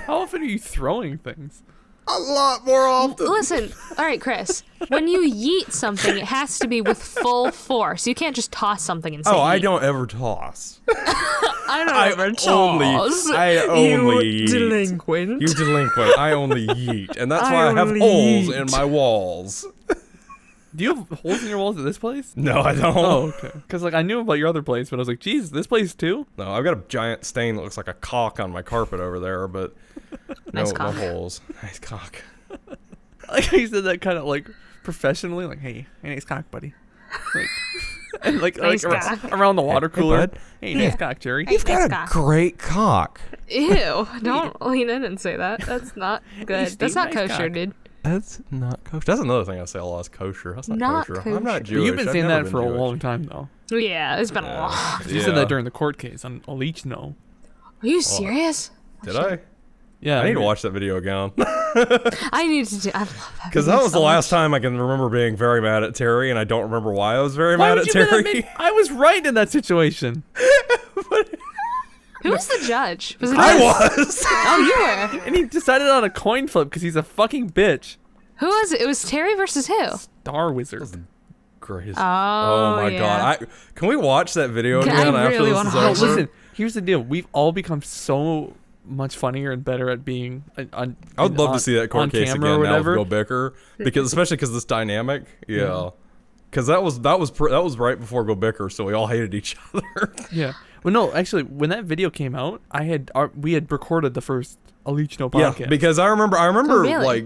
S1: How often are you throwing things?
S2: A lot more often.
S3: Listen, all right, Chris. When you yeet something, it has to be with full force. You can't just toss something and say
S2: Oh, I
S3: yeet.
S2: don't ever toss.
S3: I don't
S2: I
S3: ever
S2: only
S3: You
S2: yeet.
S3: delinquent.
S2: You delinquent. I only yeet, and that's why I have
S3: only
S2: holes
S3: yeet.
S2: in my walls.
S1: Do you have holes in your walls at this place?
S2: No, I don't.
S1: Oh, okay. Because like I knew about your other place, but I was like, geez, this place too?
S2: No, I've got a giant stain that looks like a cock on my carpet over there, but
S3: Nice
S2: no
S3: cock.
S2: holes. Nice cock.
S1: Like you said that kind of like professionally, like, hey, nice cock, buddy. Like, and
S3: Nice
S1: like
S3: cock.
S1: around the water cooler.
S2: bud.
S1: Hey, nice
S3: Yeah.
S1: cock, Jerry.
S3: You've
S2: Got a great cock.
S3: Ew! Don't lean in and say that. That's not good.
S1: Steve,
S3: That's not
S1: nice
S3: kosher,
S1: cock.
S3: dude.
S2: That's not kosher. That's another thing I say a lot is kosher. That's not,
S3: Not
S2: kosher.
S3: kosher.
S2: I'm not
S3: But
S2: Jewish.
S1: You've been
S2: I've
S1: saying
S2: never
S1: that
S2: been
S1: for a
S2: Jewish.
S1: long time though.
S3: Yeah, it's been a long.
S1: You said that during the court case on Leech No.
S3: Are you serious?
S2: Did I?
S1: Yeah.
S2: I need to watch that video again.
S3: I need to do. I love that.
S2: Because that was the last time I can remember being very mad at Terry, and I don't remember why I was very
S1: Why
S2: mad
S1: would
S2: at
S1: you be that
S2: Terry.
S1: mad? I was right in that situation.
S3: Who was the judge? Was it
S2: I
S3: us?
S2: was.
S3: Oh, you were.
S1: And he decided on a coin flip because he's a fucking bitch.
S3: Who was it? It was Terry versus who?
S1: Star Wizard.
S2: Crazy.
S3: Oh,
S2: my
S3: yeah.
S2: god! Can we watch that video
S3: I
S2: again after
S3: really
S2: this
S3: wanna
S2: is
S3: watch
S2: over?
S1: Listen, here's the deal. We've all become so much funnier and better at being on.
S2: I would love to see that
S1: on
S2: court case
S1: camera
S2: again
S1: or
S2: now with
S1: whatever.
S2: GoBicker, because especially because this dynamic, yeah. Because that was right before GoBicker, so we all hated each other.
S1: Yeah. Well, no, actually, when that video came out, we had recorded the first I'll Let You Know
S2: Yeah,
S1: podcast.
S2: because I remember
S3: Oh, really?
S2: like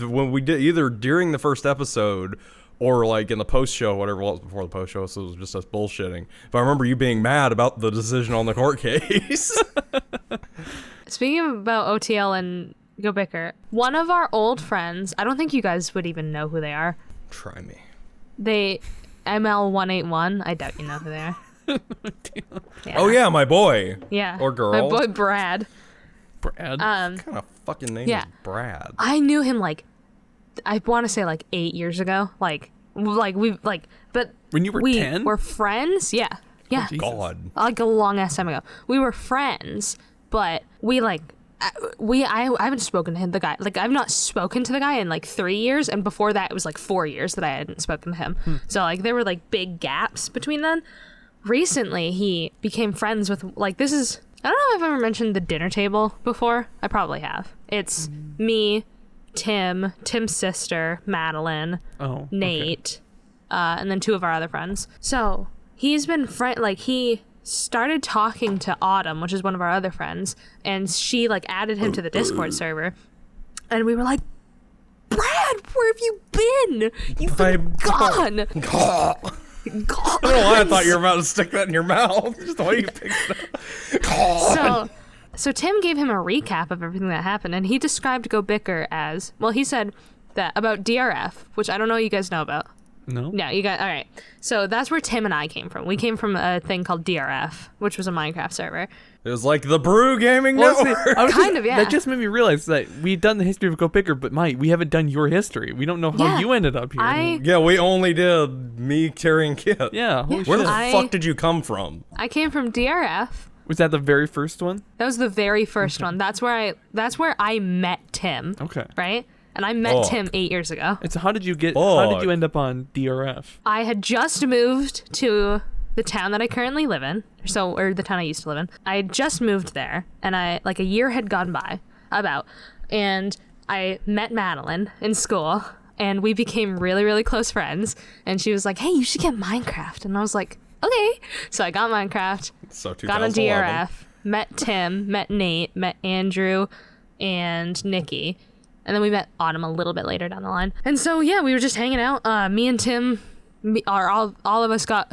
S2: when we did either during the first episode or like in the post show, whatever it was before the post show, so it was just us bullshitting. But I remember you being mad about the decision on the court case.
S3: Speaking about OTL and GoBicker, one of our old friends, I don't think you guys would even know who they are.
S2: Try me.
S3: They, ML181, I doubt you know who they are. Yeah.
S2: Oh yeah, my boy.
S3: Yeah.
S2: Or girl.
S3: My boy Brad.
S1: Brad.
S2: What kind of fucking name
S3: Yeah.
S2: is Brad?
S3: I knew him like, I want to say like 8 years ago. But
S1: When you were
S3: we
S1: 10?
S3: were friends. Yeah. Yeah.
S1: Jesus.
S2: God.
S3: Like a long ass time ago. We were friends, but we like I haven't spoken to him, the guy. Like I've not spoken to the guy in like 3 years, and before that it was like 4 years that I hadn't spoken to him. So like there were like big gaps between then. Recently he became friends with I don't know if I've ever mentioned the dinner table before. I probably have. It's me, Tim's sister, Madeline,
S1: Oh.
S3: Nate, and then two of our other friends. So he's been he started talking to Autumn, which is one of our other friends, and she like added him to the Discord server, and we were like, Brad, where have you been? You've been gone.
S2: I don't know why I thought you were about to stick that in your mouth. Just the way you picked it up.
S3: So Tim gave him a recap of everything that happened, and he described GoBicker as, well, he said that about DRF, which I don't know you guys know about.
S1: No?
S3: No, you got all right. So that's where Tim and I came from. We came from a thing called DRF, which was a Minecraft server.
S2: It was like the Brew Gaming
S1: Well, see,
S2: Network.
S3: Yeah.
S1: That just made me realize that we've done the history of GoBicker, but Mike, we haven't done your history. We don't know how
S3: Yeah.
S1: you ended up here.
S2: Yeah, we only did me, Terry, and Kit.
S1: Yeah, holy
S2: Where
S1: shit.
S2: the fuck did you come from?
S3: I came from DRF.
S1: Was that the very first one?
S3: That was the very first one. That's where I met Tim.
S1: Okay.
S3: Right? And I met
S2: Fuck.
S3: Tim 8 years ago.
S1: And so how did you
S2: Fuck.
S1: end up on DRF?
S3: I had just moved to the town that I currently live in. Or the town I used to live in. I had just moved there, and a year had gone by and I met Madeline in school, and we became really, really close friends. And she was like, "Hey, you should get Minecraft." And I was like, "Okay." So I got Minecraft,
S2: So
S3: got on
S2: 2011.
S3: DRF, met Tim, met Nate, met Andrew, and Nikki. And then we met Autumn a little bit later down the line. And so, yeah, we were just hanging out. Me and Tim, all of us got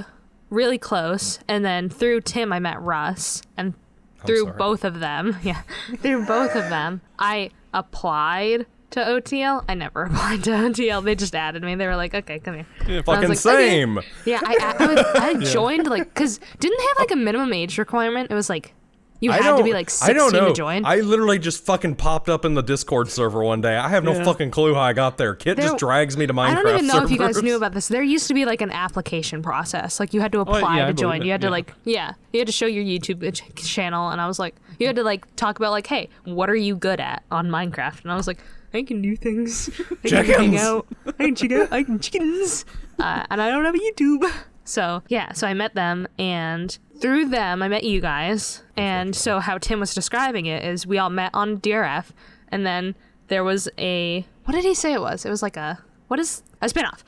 S3: really close. And then through Tim, I met Russ. And through
S2: sorry.
S3: both of them, I applied to OTL. I never applied to OTL. They just added me. They were like, "Okay, come here."
S1: Yeah,
S3: And I was
S2: Fucking
S3: like,
S2: same.
S3: "Okay." Yeah, I joined, because didn't they have, like, a minimum age requirement? It was, like, you had to be, like, 16
S2: I don't know.
S3: to join.
S2: I literally just fucking popped up in the Discord server one day. I have no
S1: Yeah.
S2: fucking clue how I got there. Kit just drags me to Minecraft
S3: I don't even know if you guys
S2: servers.
S3: knew about this. There used to be like an application process. Like you had to apply
S1: yeah, I
S3: to
S1: believe
S3: join.
S1: it,
S3: You had to
S1: yeah.
S3: you had to show your YouTube channel, and I was like, you had to like talk about like, hey, what are you good at on Minecraft? And I was like, I can do things. I can hang
S2: Chickens.
S3: out. I can chickens. And I don't have a YouTube. So yeah, so I met them, and through them I met you guys. And so how Tim was describing it is we all met on DRF, and then there was what did he say it was? It was like a spinoff.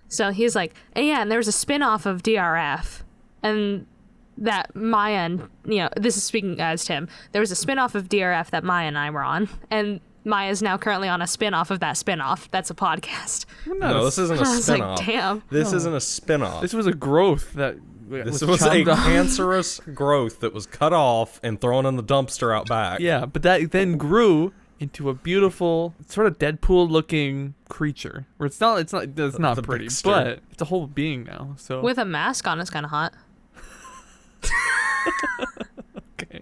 S3: So he's like, yeah, and there was a spinoff of DRF, and that Myia and, this is speaking as Tim, there was a spinoff of DRF that Myia and I were on, and Maya is now currently on a spin-off of that spin-off. That's a podcast.
S2: No, this isn't a
S3: I was like,
S2: spin-off.
S3: damn.
S2: This isn't a spin-off.
S1: This was a growth that
S2: This was a
S1: chopped off.
S2: cancerous growth that was cut off and thrown in the dumpster out back.
S1: Yeah, but that then grew into a beautiful, sort of Deadpool-looking creature. Where it's not
S2: The
S1: pretty,
S2: bigster.
S1: but it's a whole being now. So
S3: With a mask on, it's kind of hot.
S1: okay.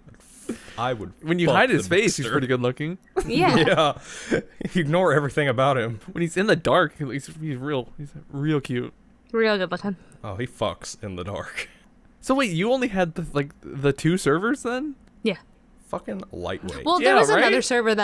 S2: I would.
S1: When you
S2: fuck
S1: hide his
S2: the
S1: face, he's
S2: bastard.
S1: pretty good looking.
S3: Yeah.
S2: Yeah. Ignore everything about him.
S1: When he's in the dark, he's real cute.
S3: Real good looking.
S2: Oh, he fucks in the dark.
S1: So wait, you only had the 2 servers then?
S3: Yeah.
S2: Fucking lightweight.
S3: Well,
S1: Yeah,
S3: there was
S1: right?
S3: another server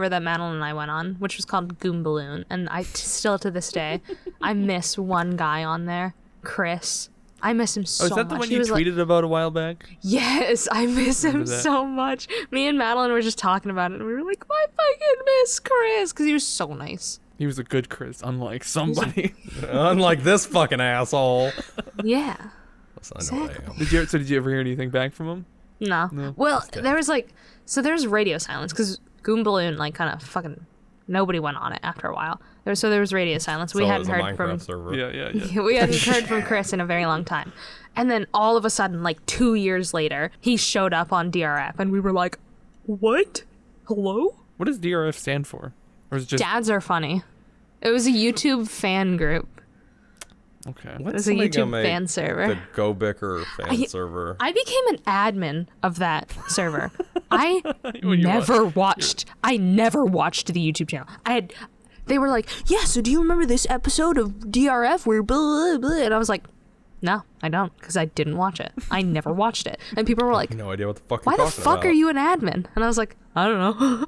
S3: that Madeline and I went on, which was called Goom Balloon, and still to this day, I miss one guy on there, Chris. I miss him so
S1: Oh,
S3: much.
S1: is that the one
S3: He
S1: you
S3: was like,
S1: tweeted about a while back?
S3: yes, I miss him
S1: Remember that.
S3: so much. Me and Madeline were just talking about it, and we were like, I fucking miss Chris, because he was so nice.
S1: He was a good Chris, unlike somebody.
S2: Unlike this fucking asshole.
S3: Yeah.
S2: That's not
S3: Exactly.
S2: I am.
S1: Did you ever hear anything back from him?
S3: No.
S1: No.
S3: Well, there was there's radio silence because Goom Balloon kind of fucking nobody went on it after a while. There was radio silence. We
S2: So
S3: hadn't
S2: it was a
S3: heard
S2: Minecraft
S3: from
S2: server.
S1: Yeah.
S3: we hadn't heard from Chris in a very long time. And then all of a sudden, 2 years later, he showed up on DRF, and we were like, "What? Hello?"
S1: What does DRF stand for? Or is it just
S3: Dads are funny. It was a YouTube fan group.
S1: okay?
S2: When's
S3: It was a
S2: somebody gonna
S3: YouTube
S2: make
S3: fan server.
S2: The GoBicker fan server.
S3: I became an admin of that server. I
S1: When you
S3: never watched the YouTube channel. They were like, yeah, so do you remember this episode of DRF where blah, blah, blah? And I was like, no, I don't, because I didn't watch it. I never watched it. And people were like,
S2: No idea what the fuck
S3: why
S2: you're
S3: the
S2: talking
S3: fuck
S2: about.
S3: are you an admin? And I was like, I don't know.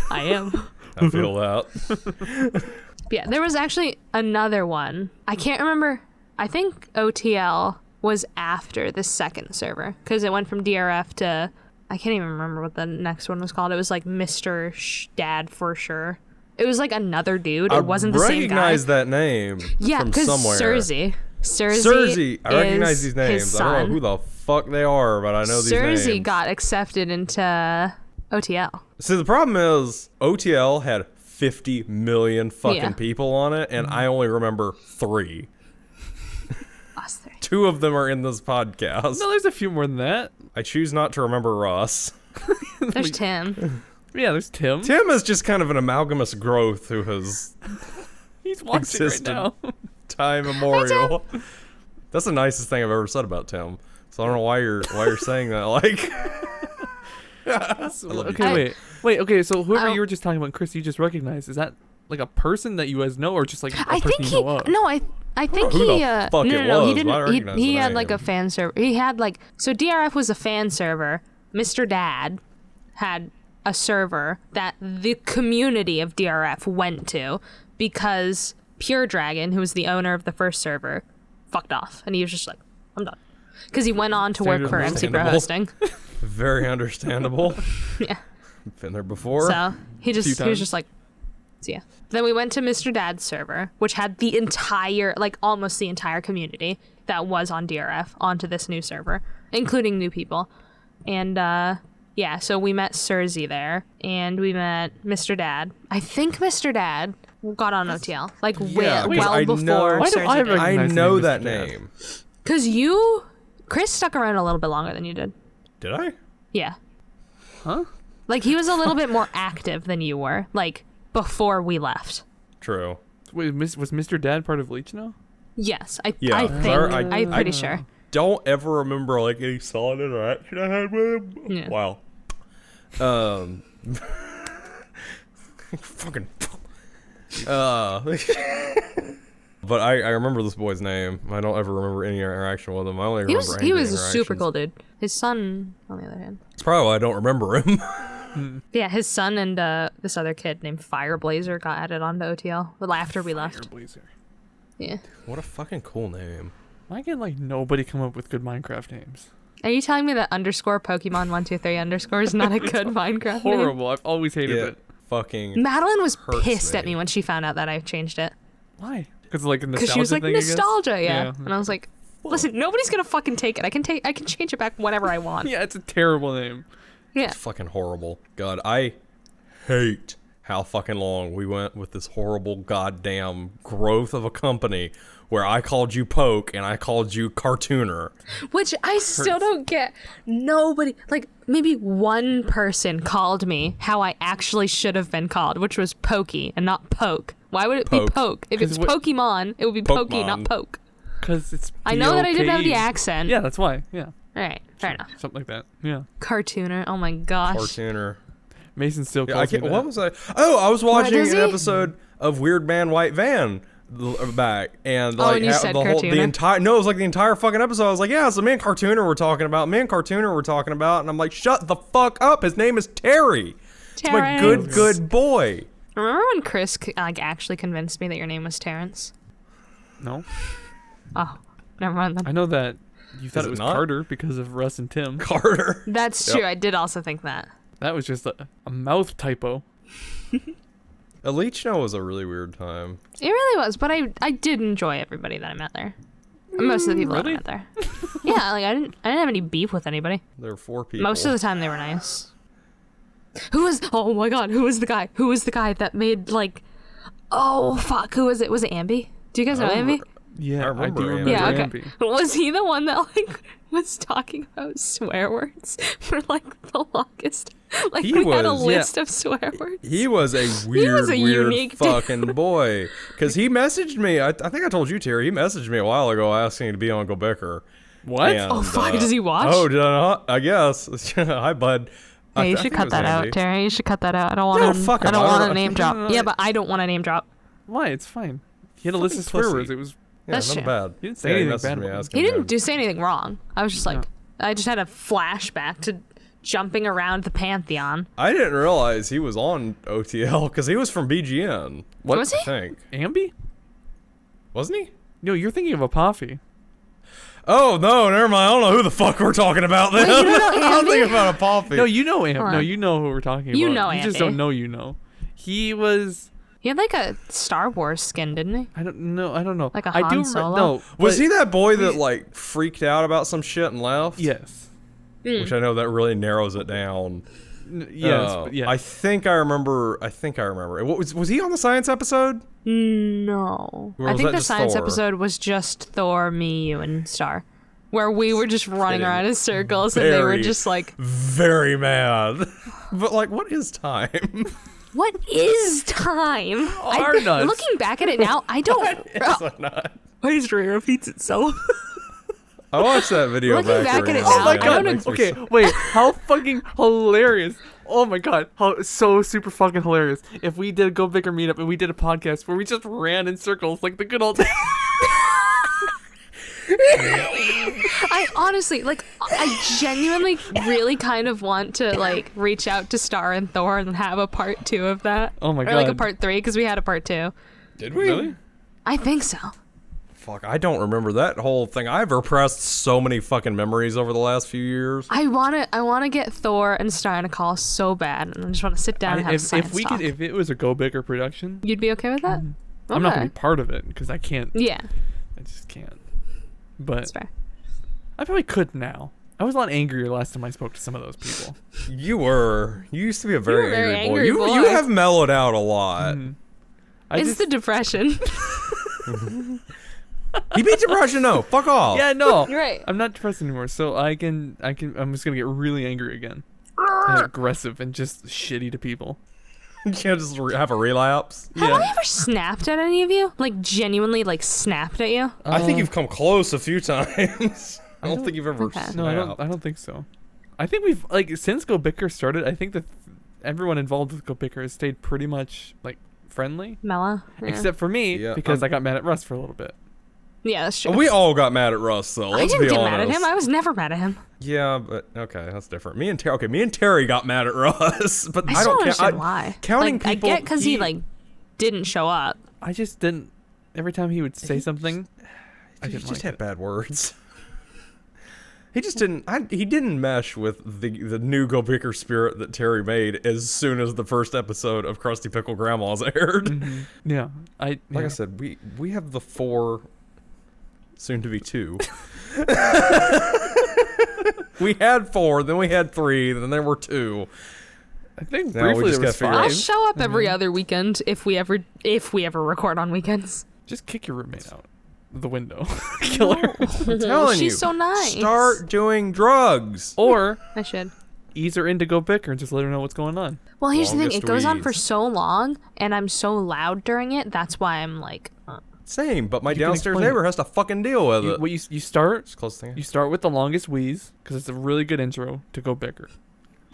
S3: I am.
S2: I feel that.
S3: Yeah, there was actually another one. I can't remember. I think OTL was after the second server because it went from DRF to I can't even remember what the next one was called. It was like Mr. Dad for sure. It was like another dude. It wasn't the same guy.
S2: I recognize that name
S3: Yeah,
S2: from
S3: because
S2: somewhere.
S3: Cersei.
S2: I recognize these names.
S3: His
S2: I
S3: son.
S2: don't know who the fuck they are, but I know these names.
S3: Cersei got accepted into OTL.
S2: See, the problem is OTL had 50 million fucking
S3: Yeah.
S2: people on it, and I only remember 3.
S3: Us three.
S2: 2 of them are in this podcast.
S1: No, there's a few more than that.
S2: I choose not to remember Ross.
S3: There's Tim.
S1: Yeah, there's Tim.
S2: Tim is just kind of an amalgamous growth who has
S1: He's watching
S2: existed
S1: right now.
S2: time immemorial. That's the nicest thing I've ever said about Tim. So I don't know why you're saying that. Like,
S1: Okay, wait. Okay, so whoever
S3: I-
S1: you were just talking about, Chris, you just recognized, is that like a person that you guys know, or just like a
S3: I
S1: person
S3: think
S1: you know of?
S3: I think
S2: who the
S3: he
S2: fuck
S3: no,
S2: it
S3: no, he
S2: was, but I
S3: didn't
S2: recognize
S3: he
S2: the
S3: had like a
S2: name.
S3: fan server. He had so DRF was a fan server. Mr. Dad had a server that the community of DRF went to because Pure Dragon, who was the owner of the first server, fucked off, and he was just like, I'm done, because he went on to work for MC Pro
S2: Understandable.
S3: Hosting.
S2: very understandable.
S3: Yeah.
S2: Been there before.
S3: So he was
S1: times.
S3: just like, so yeah. Then we went to Mr. Dad's server, which had the entire, almost the entire community that was on DRF onto this new server, including new people. And yeah, so we met Cersei there, and we met Mr. Dad. I think Mr. Dad got on OTL,
S2: Yeah, because
S3: well
S2: I know-
S3: before
S1: Why do I
S3: Cersei did.
S1: recognize
S2: I
S1: the
S2: know
S1: name
S2: that
S1: Mr. Dad?
S2: name.
S3: Because Chris stuck around a little bit longer than you did.
S2: Did I?
S3: Yeah.
S1: Huh?
S3: He was a little bit more active than you were, before we left.
S2: True.
S1: Wait, was Mr. Dad part of Leech now?
S3: Yes, I
S2: Yeah,
S3: think. I'm pretty sure.
S2: Don't ever remember any solid interaction I had with him.
S3: Yeah.
S2: Wow. Fucking. But I remember this boy's name. I don't ever remember any interaction with him. I only
S3: He
S2: remember
S3: was he was a
S2: interactions.
S3: super cool dude. His son, on the other hand,
S2: It's probably why I don't remember him.
S3: yeah, his son and this other kid named Fireblazer got added onto OTL after we left.
S1: Blazer.
S3: Yeah.
S2: What a fucking cool name.
S1: Why can nobody come up with good Minecraft names?
S3: Are you telling me that underscore Pokemon 123 underscore is not a good Minecraft name?
S1: Horrible. I've always hated
S2: Yeah.
S1: it.
S2: Fucking.
S3: Madeline was
S2: Hurts
S3: pissed at
S2: me.
S3: me when she found out that I changed it.
S1: Why? Because nostalgia
S3: Because she was like,
S1: thing, I guess?
S3: nostalgia, yeah.
S1: Yeah.
S3: And I was like, listen, nobody's gonna fucking take it. I can change it back whenever I want.
S1: Yeah, it's a terrible name.
S3: Yeah.
S2: It's fucking horrible. God, I hate how fucking long we went with this horrible goddamn growth of a company where I called you Poke and I called you Cartooner.
S3: Which I still don't get. Nobody, maybe one person called me how I actually should have been called, which was Pokey and not Poke. Why would it be
S2: Poke.
S3: Poke? If it's
S1: 'Cause what-
S3: Pokemon, it would be Pokey, not
S2: Pokemon.
S3: Poke.
S1: Because it's
S3: I know that I didn't have the
S1: POKE.
S3: accent.
S1: Yeah, that's why. Yeah.
S3: All right. Fair enough.
S1: something like that. Yeah.
S3: Cartooner. Oh my gosh.
S2: Cartooner.
S1: Mason still
S2: Yeah,
S1: calls me that.
S2: what was I? Oh, I was watching
S3: does
S2: an
S3: he?
S2: episode of Weird Man White Van back, and
S3: Oh,
S2: like
S3: and you said
S2: the
S3: Cartooner?
S2: entire it was like the entire fucking episode. I was like, yeah, so me and Cartooner were talking about, and I'm like, shut the fuck up. His name is Terry. It's my
S3: Terrence.
S2: good boy.
S3: Remember when Chris like actually convinced me that your name was Terrence?
S1: No.
S3: Oh, never mind then.
S1: I know that you thought
S2: Is
S1: it
S2: it
S1: was
S2: not?
S1: Carter because of Russ and Tim.
S2: Carter.
S3: That's
S2: Yep.
S3: true. I did also think that.
S1: That was just a mouth typo.
S2: Elite was a really weird time.
S3: It really was, but I did enjoy everybody that I met there. Most of the people
S1: really?
S3: that I met there. Yeah, like I didn't have any beef with anybody.
S2: There were 4 people.
S3: Most of the time they were nice. Oh my god, who was the guy? Who was the guy that made like oh fuck, who was it? Was it Ambi? Do you guys know Ambi?
S1: Yeah, I
S2: remember
S1: do
S2: Ambi.
S1: remember
S3: Yeah, okay.
S1: Ambi.
S3: Was he the one that like was talking about swear words for like the longest? Like
S2: He
S3: we had a
S2: was,
S3: list of swear words.
S2: He was a weird,
S3: a
S2: weird
S3: unique
S2: fucking boy. Because he messaged me. I think I told you, Terry. He messaged me a while ago asking to be on GoBicker.
S1: What?
S2: And,
S3: Oh fuck, does he watch?
S2: Oh, did I not? I guess. Hi, bud.
S3: Hey, you
S2: I
S3: should
S2: think it
S3: cut
S2: was
S3: that
S2: Andy.
S3: out, Terry. You should cut that out. I don't want
S2: No,
S3: to.
S2: fuck
S3: I
S2: him.
S3: don't
S2: I
S3: want
S2: don't-
S3: a name
S1: no,
S3: drop.
S1: no, no.
S3: Yeah, but I don't want a name drop.
S1: Why? It's fine. He had a list of
S2: Fucking
S1: swear words.
S2: pussy.
S1: It was.
S2: Yeah,
S3: That's
S2: not
S3: true.
S2: bad.
S1: He didn't say
S2: Yeah,
S1: anything
S2: messaged
S1: bad
S2: me
S1: about him.
S2: asking
S3: He
S2: to-
S3: didn't do say anything wrong. I was just like, I just had a flashback to jumping around the Pantheon.
S2: I didn't realize he was on OTL because he was from BGN.
S3: What was he?
S2: I think.
S1: Ambi?
S2: Wasn't he?
S1: No, you're thinking of Apophie.
S2: Oh, no, never mind. I don't know who the fuck we're talking about then.
S3: Wait, you don't know
S2: I'm
S3: Andy?
S2: thinking about a Poppy.
S1: No, you know Ambi.
S3: Hold
S1: No,
S3: on.
S1: you know who we're talking about.
S3: You know
S1: You just
S3: Ambi.
S1: don't know you know. He was.
S3: He had like a Star Wars skin, didn't he?
S1: I don't know. I don't know.
S3: Like a
S1: I
S3: Han
S1: do.
S3: Solo?
S1: No.
S2: Was
S1: but-
S2: he that boy that, like, freaked out about some shit and left?
S1: Yes.
S2: Which I know that really narrows it down.
S1: Yes. But yeah.
S2: I think I remember. Was he on the science episode?
S3: No.
S2: Or
S3: I
S2: was
S3: think
S2: that
S3: the
S2: just
S3: science
S2: Thor?
S3: episode was just Thor, me, you, and Star. Where we were just running
S2: Kidding.
S3: around in circles and they were
S2: Very-
S3: just like,
S2: Very mad. But, like, what is time?
S3: what is time?
S1: Nuts.
S3: Looking back at it now, I don't.
S2: It's not.
S3: History repeats itself.
S2: I watched that video
S3: Looking
S2: back
S3: back at it
S2: earlier.
S3: now,
S1: Oh my
S3: I
S1: god.
S3: don't
S1: Okay, wait. How fucking hilarious. Oh my god. How so super fucking hilarious. If we did a GoBicker meetup and we did a podcast where we just ran in circles like the good old days.
S3: I honestly, like, I genuinely really kind of want to, like, reach out to Star and Thor and have a part 2 of that.
S1: Oh my
S3: Or, like, a
S1: God.
S3: part 3, because we had a part 2.
S2: Did we?
S1: Really?
S3: I think so.
S2: Fuck, I don't remember that whole thing. I've repressed so many fucking memories over the last few years.
S3: I wanna get Thor and Star on a call so bad, and I just want to sit down and have science
S1: if we
S3: talk.
S1: could, if it was a GoBicker production,
S3: You'd be okay with that?
S1: I'm not
S3: Okay.
S1: gonna be part of it because I can't.
S3: Yeah,
S1: I just can't. But
S3: that's fair.
S1: I probably could now. I was a lot angrier last time I spoke to some of those people.
S2: You were. You used to be a very,
S3: were a very
S2: angry boy.
S3: angry boy.
S2: You have mellowed out a lot.
S3: It's the depression.
S2: He beat depression. No, fuck off.
S1: Yeah, no.
S3: You're right.
S1: I'm not depressed anymore, so I'm just gonna get really angry again. And aggressive and just shitty to people.
S2: You can't just have a relapse.
S3: Have I ever snapped at any of you? Like, genuinely, like, snapped at you?
S2: I think you've come close a few times. I don't think you've ever.
S3: Okay.
S1: No, I don't think so. I think we've like since GoBicker started. I think that everyone involved with GoBicker has stayed pretty much like friendly,
S3: Mellow? Yeah.
S1: except for me
S2: Yeah,
S1: because I got mad at Russ for a little bit.
S3: Yeah, that's true.
S2: We all got mad at Russ, though.
S3: I
S2: Let's
S3: didn't
S2: be
S3: get
S2: honest.
S3: mad at him. I was never mad at him.
S2: Yeah, but okay, that's different. Me and Terry got mad at Russ, but
S3: I
S2: I
S3: still
S2: don't
S3: don't understand
S2: count.
S3: why.
S2: Counting
S3: like,
S2: people,
S3: I get because he like didn't show up.
S1: I just didn't. Every time he would say something, I
S2: he
S1: didn't
S2: just
S1: like
S2: had
S1: it.
S2: bad words. He just didn't. He didn't mesh with the new GoBicker spirit that Terry made as soon as the first episode of Krusty Pickle Grandma's aired.
S1: Yeah,
S2: Like I said, we have the 4, soon to be 2. We had 4, then we had 3, then there were 2.
S1: I think
S2: Now we
S1: briefly
S2: just
S1: there was
S2: gotta figure
S3: I'll
S2: out-
S1: 5.
S3: show up every other weekend if we ever record on weekends.
S1: Just kick your roommate out the window, kill her,
S2: I'm telling you,
S3: She's so nice.
S2: start doing drugs.
S1: or
S3: I should.
S1: ease her into GoBicker and just let her know what's going on.
S3: Well, here's the thing.
S2: Longest
S3: It goes on for
S2: weeds.
S3: so long, and I'm so loud during it. That's why I'm like,
S2: Same, but my
S1: You can
S2: downstairs
S1: explain
S2: neighbor
S1: it.
S2: has to fucking deal with it.
S1: You start
S2: It's the closest thing.
S1: you start with the longest wheeze because it's a really good intro to GoBicker.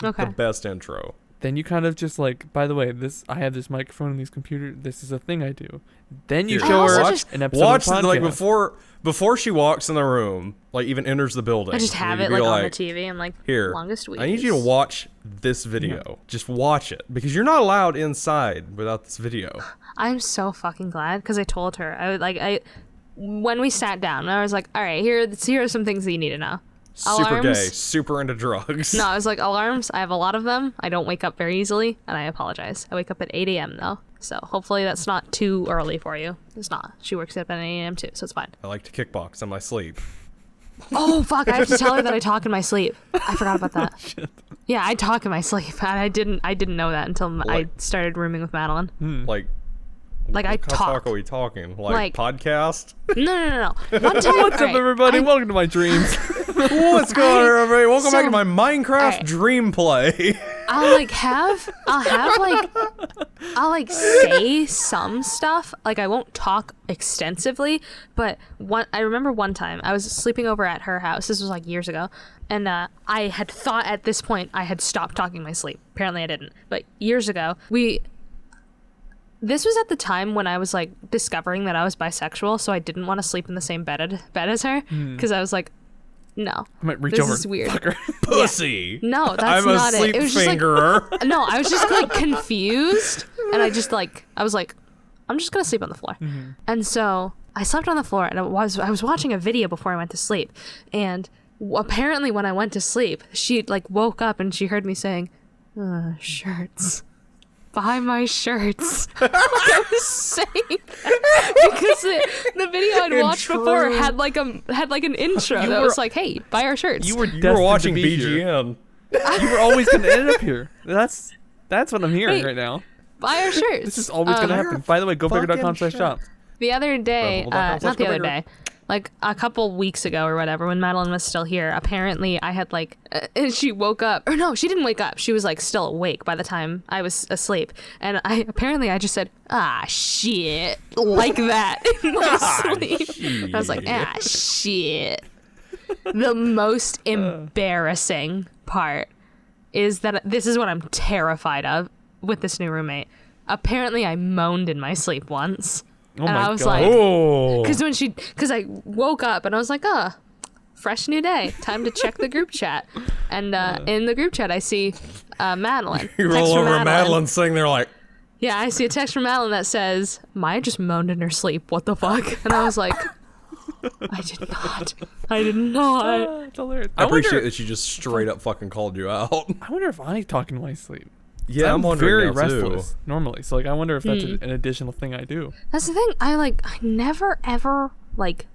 S3: Okay.
S2: The best intro.
S1: Then you kind of just like, by the way, I have this microphone in these computers. This is a thing I do. Then you
S2: Here,
S1: show her
S3: watch-
S1: an episode
S2: Watch
S1: of the
S2: like
S1: podcast.
S2: before she walks in the room, like even enters the building.
S3: I just have
S2: you'd
S3: it
S2: be
S3: like on the TV and like
S2: Here,
S3: longest week.
S2: I need you to watch this video. Just watch it because you're not allowed inside without this video.
S3: I'm so fucking glad because I told her when we sat down, I was like, all right, here are some things that you need to know.
S2: Super gay,
S3: Alarms.
S2: super into drugs.
S3: No, I was like, alarms. I have a lot of them. I don't wake up very easily, and I apologize. I wake up at 8 a.m. though, so hopefully that's not too early for you. It's not. She works up at 8 a.m. too, so it's fine.
S2: I like to kickbox in my sleep.
S3: Oh fuck! I have to tell her that I talk in my sleep. I forgot about that. Yeah, I talk in my sleep, and I didn't know that until I started rooming with Madeline.
S2: Like
S3: Like I
S2: what kind of
S3: talk.
S2: talk are we talking?
S3: Like-
S2: Podcast?
S3: No. One time.
S1: What's up, everybody? Welcome to my dreams.
S2: What's going on, everybody? Welcome back to my
S3: So-
S2: Minecraft
S3: alright.
S2: dream play.
S3: I'll say some stuff. Like I won't talk extensively, but I remember one time I was sleeping over at her house. This was like years ago, and I had thought at this point I had stopped talking in my sleep. Apparently I didn't. But years ago, this was at the time when I was like discovering that I was bisexual, so I didn't want to sleep in the same bed as her because I was like, no,
S1: I might reach
S3: this
S1: over.
S3: is weird.
S1: Fuck her.
S2: Pussy.
S3: No, that's
S2: I'm
S3: not
S2: a sleep
S3: it. It was just like
S2: fingerer.
S3: no, I was just like confused, and I was like, I'm just gonna sleep on the floor, and so I slept on the floor, and I was watching a video before I went to sleep, and apparently when I went to sleep, she like woke up and she heard me saying, "Shirts." Buy my shirts. Like I was saying because the video I'd watched before had like an intro that was like, "Hey, buy our shirts."
S1: You were
S2: You were watching
S1: destined to be here.
S2: BGN.
S1: You were always gonna end up here. That's what I'm hearing
S3: Wait.
S1: right now.
S3: buy our shirts.
S1: This is always gonna happen. By the way, GoBicker.com/shop.
S3: The other day,
S2: Rebel.com/GoBicker.
S3: not the other day, like a couple weeks ago or whatever, when Madeline was still here, apparently I had like, and she woke up, or no, she didn't wake up. She was like still awake by the time I was asleep. And I just said, shit, like that in my sleep. I was like, shit. The most embarrassing part is that this is what I'm terrified of with this new roommate. Apparently I moaned in my sleep once.
S1: Oh
S3: and
S1: my
S3: I was
S1: God.
S3: like,
S2: Oh.
S3: because I woke up and I was like, fresh new day, time to check the group chat. And in the group chat, I see Madeline.
S2: You
S3: Text
S2: roll
S3: from
S2: over Madeline sitting there like,
S3: Yeah, I see a text from Madeline that says, Myia just moaned in her sleep. What the fuck? And I was like, I did not. I did not.
S1: It's hilarious.
S2: I appreciate that she just straight up fucking called you out.
S1: I wonder if I talk in my sleep.
S2: Yeah, I'm wondering
S1: very
S2: now,
S1: restless
S2: too.
S1: normally, so like I wonder if that's an additional thing I do.
S3: That's the thing. I never ever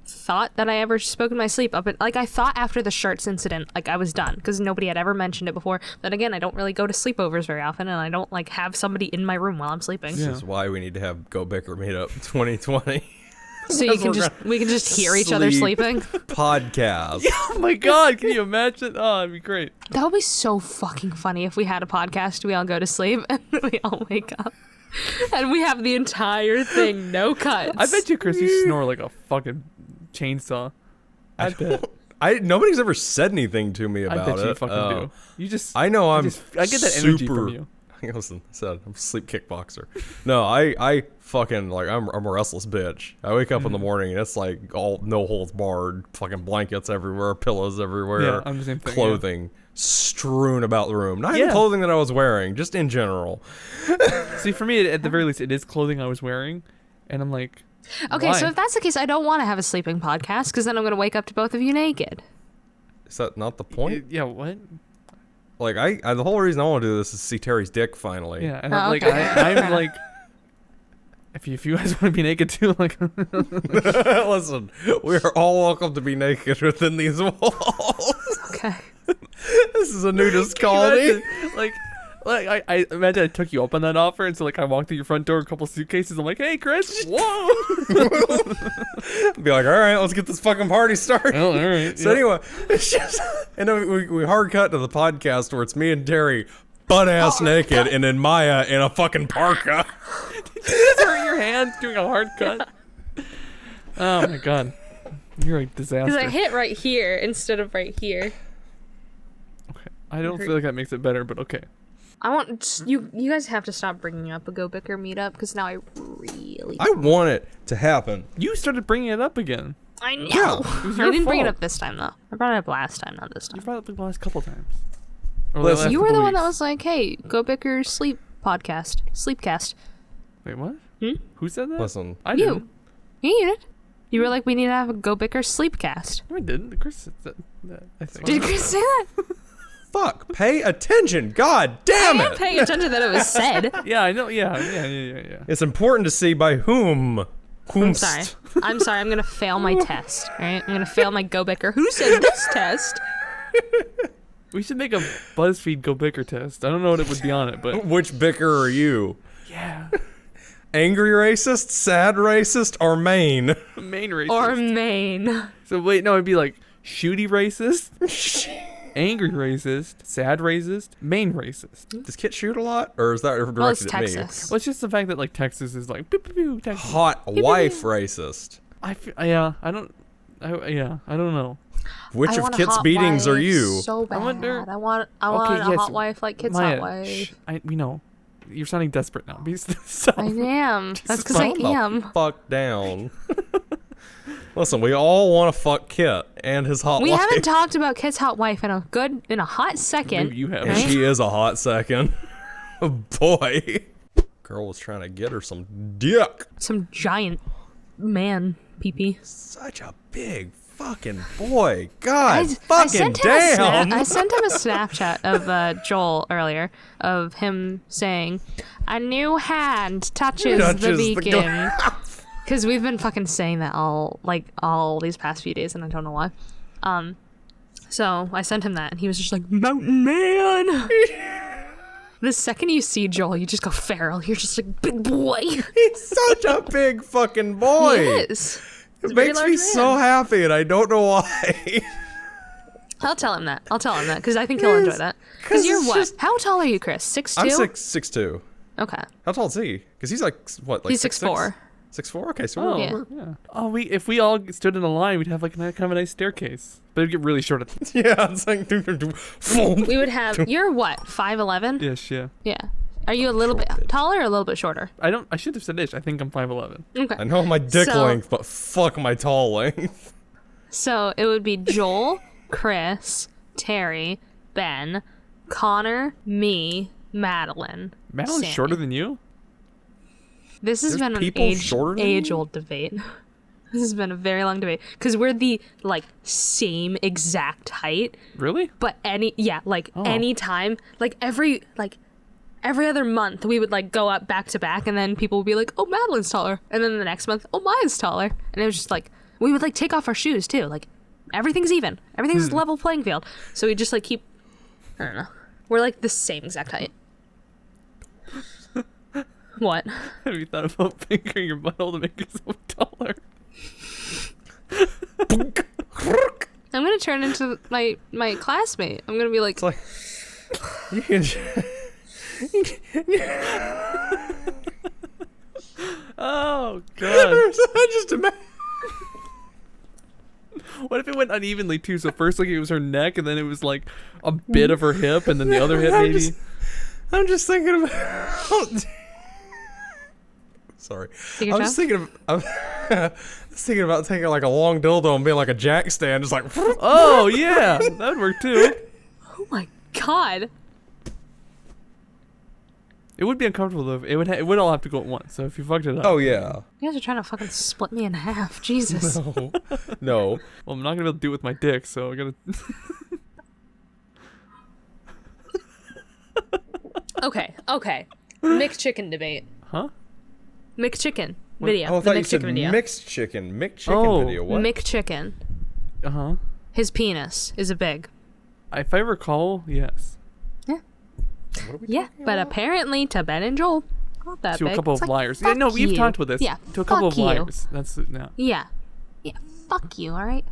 S3: thought that I ever spoke in my sleep up. I thought after the shirts incident, I was done because nobody had ever mentioned it before. Then again, I don't really go to sleepovers very often, and I don't have somebody in my room while I'm sleeping.
S1: Yeah.
S2: This is why we need to have GoBicker meetup 2020
S3: So we can just hear each other
S2: sleep.
S3: sleeping.
S2: podcast.
S1: Oh my God, can you imagine? Oh, that'd be great.
S3: That would be so fucking funny if we had a podcast. We all go to sleep and we all wake up, and we have the entire thing no cuts.
S1: I bet you, Chris, you snore like a fucking chainsaw. I bet.
S2: Nobody's ever said anything to me
S1: I
S2: about
S1: bet
S2: it.
S1: you fucking do. You just.
S2: I know I'm.
S1: I get that energy
S2: super-
S1: from you.
S2: Listen, I said I'm a sleep kickboxer. No, I fucking I'm a restless bitch. I wake up in the morning and it's like all no holds barred, fucking blankets everywhere, pillows everywhere,
S1: Yeah, I'm the same thing,
S2: clothing strewn about the room. Not even
S1: Yeah.
S2: clothing that I was wearing, just in general.
S1: See, for me, at the very least, it is clothing I was wearing, and I'm like.
S3: Okay,
S1: why?
S3: so if that's the case, I don't want to have a sleeping podcast because then I'm going to wake up to both of you naked.
S2: Is that not the point?
S1: Yeah, what?
S2: Like I the whole reason I want to do this is see Terry's dick finally.
S1: Yeah, and
S3: Oh,
S1: I'm like,
S3: okay.
S1: I'm like, if you guys want to be naked too, like,
S2: Listen, we are all welcome to be naked within these walls.
S3: Okay.
S2: This is a nudist colony.
S1: like I imagine I took you up on that offer, and so like I walked through your front door, a couple suitcases. I'm like, hey, Chris, whoa.
S2: Be like, all right, let's get this fucking party started.
S1: Oh, all right.
S2: So anyway, it's just, and then we hard cut to the podcast where it's me and Terry butt ass naked, and then Myia in a fucking parka.
S1: Did you just hurt your hand doing a hard cut? Oh my god. You're a
S3: Because
S1: disaster.
S3: I hit right here instead of right here.
S1: Okay. I don't feel like that makes it better, but okay.
S3: I want you guys have to stop bringing up a GoBicker meetup because now I really
S2: I want it to happen.
S1: You started bringing it up again.
S3: I know.
S2: Yeah,
S1: it was
S3: I
S1: your
S3: didn't bring it
S1: fault.
S3: up this time though. I brought it up last time, not this
S1: You
S3: time.
S1: brought it up the last couple times. Or
S2: Listen,
S1: last
S3: You were
S1: couple
S3: the one that
S1: weeks.
S3: was like, "Hey, GoBicker sleep podcast, sleepcast."
S1: Wait, what?
S3: Hmm?
S1: Who said that?
S2: Listen,
S1: I
S3: You.
S1: didn't.
S3: You did. You were like, "We need to have a GoBicker sleepcast."
S1: No, I didn't. Chris said that, I think.
S3: Did Chris say that?
S2: fuck, pay attention. God damn
S3: I am
S2: it.
S3: paying attention that it was said.
S1: Yeah, I know. Yeah.
S2: It's important to see by whom.
S3: I'm sorry. I'm sorry. I'm gonna fail my test. All right. I'm gonna fail my GoBicker. Who said this test?
S1: We should make a BuzzFeed GoBicker test. I don't know what it would be on it, but
S2: Which bicker are you?
S1: yeah,
S2: Angry racist, sad racist, or Maine?
S1: main racist.
S3: Or Maine.
S1: So wait, no, it'd be like shooty racist, angry racist, sad racist, main racist.
S2: Does Kit shoot a lot, or is that directed
S3: Well, it's
S2: at me?
S3: Texas.
S1: Well, it's just the fact that like Texas is like pew, pew, pew, Texas.
S2: Hot wife racist.
S1: I don't know.
S2: Which
S3: I
S2: of
S3: want a
S2: Kit's
S3: hot
S2: beatings are
S3: wife
S2: you?
S3: So bad.
S1: wonder-
S3: I want
S1: Okay,
S3: a
S1: yes,
S3: hot wife like Kit's
S1: Maya,
S3: hot wife.
S1: we know. You're sounding desperate now. Stop.
S3: I am. That's because I
S2: Calm the
S3: am.
S2: Fuck down. Listen, we all want to fuck Kit and his hot
S3: We
S2: wife.
S3: haven't talked about Kit's hot wife in a hot second.
S1: Maybe you have.
S2: And she is a hot second. Boy. Girl was trying to get her some dick.
S3: Some giant man pee-pee.
S2: Such a big fucking boy. God
S3: I
S2: fucking
S3: sent him
S2: damn.
S3: I sent him a Snapchat of Joel earlier of him saying, "A new hand touches the
S2: Touches the
S3: beacon." Because we've been fucking saying that all these past few days, and I don't know why. So I sent him that, and he was just like, "Mountain Man." The second you see Joel, you just go feral. You're just like, "Big boy."
S2: He's such a big fucking boy.
S3: He is.
S2: It
S3: He's a very
S2: makes
S3: large
S2: me
S3: man.
S2: so happy, and I don't know why.
S3: I'll tell him that. Because I think he'll enjoy that. Because you're
S2: it's
S3: what?
S2: just-
S3: How tall are you, Chris? 6'2"?
S2: I'm 6'2".
S3: Okay.
S2: How tall is he? Because he's like what? Like
S3: He's 6'4".
S2: 6'4"? Okay, so
S1: Oh,
S3: Yeah.
S1: yeah. Oh, if we all stood in a line, we'd have like kind of a nice staircase, but it'd get really short at the
S2: yeah, it's like
S3: We would have. You're what? 5'11"?
S1: Yes, yeah.
S3: Yeah. Are you a little bit taller or a little bit shorter?
S1: I should have said ish. I think I'm 5'11".
S3: Okay.
S2: I know my dick
S3: So-
S2: length, but fuck my tall length.
S3: So it would be Joel, Chris, Terry, Ben, Connor, me, Madeline.
S1: Madeline's
S3: Sammy.
S1: shorter than you?
S3: This has
S2: There's
S3: been an
S2: people shorter than you?
S3: age-old debate. This has been a very long debate because we're the same exact height,
S1: Really?
S3: but any time, every other month we would go up back to back, and then people would be like, "Oh, Madeline's taller," and then the next month, "Oh, Maya's taller," and it was just we would take off our shoes too, everything's even, everything's level playing field, so we just keep, I don't know, we're the same exact height. What?
S1: Have you thought about fingering your butthole to make yourself taller?
S3: I'm gonna turn into my classmate. I'm gonna be like,
S2: It's like you can.
S1: Oh god!
S2: I just imagine.
S1: What if it went unevenly too? So first it was her neck, and then it was a bit of her hip, and then the other hip maybe.
S2: I'm just thinking about. Sorry.
S3: Take your
S2: I'm just thinking about taking a long dildo and being like a jack stand, just
S1: Oh yeah, that would work too.
S3: oh my god.
S1: It would be uncomfortable though. It would all have to go at once. So if you fucked it up.
S2: Oh yeah.
S3: You guys are trying to fucking split me in half. Jesus.
S2: No.
S1: Well, I'm not gonna be able to do it with my dick, so I gotta.
S3: Okay. McChicken debate.
S1: Huh?
S3: McChicken video.
S2: Oh, I
S3: the
S2: thought you said
S3: McChicken video.
S2: mixed chicken. McChicken
S1: Oh.
S2: video. What?
S3: McChicken.
S1: Uh huh.
S3: His penis is a big.
S1: If I recall, yes.
S2: What are we
S3: Yeah,
S2: talking
S3: but
S2: about?
S3: apparently to Ben and Joel, not that
S1: To
S3: big.
S1: a couple
S3: It's
S1: of liars.
S3: fuck
S1: Yeah, no, we've
S3: you.
S1: talked about this.
S3: Yeah,
S1: To a couple of
S3: fuck you.
S1: liars. That's it now.
S3: Yeah, fuck you, alright?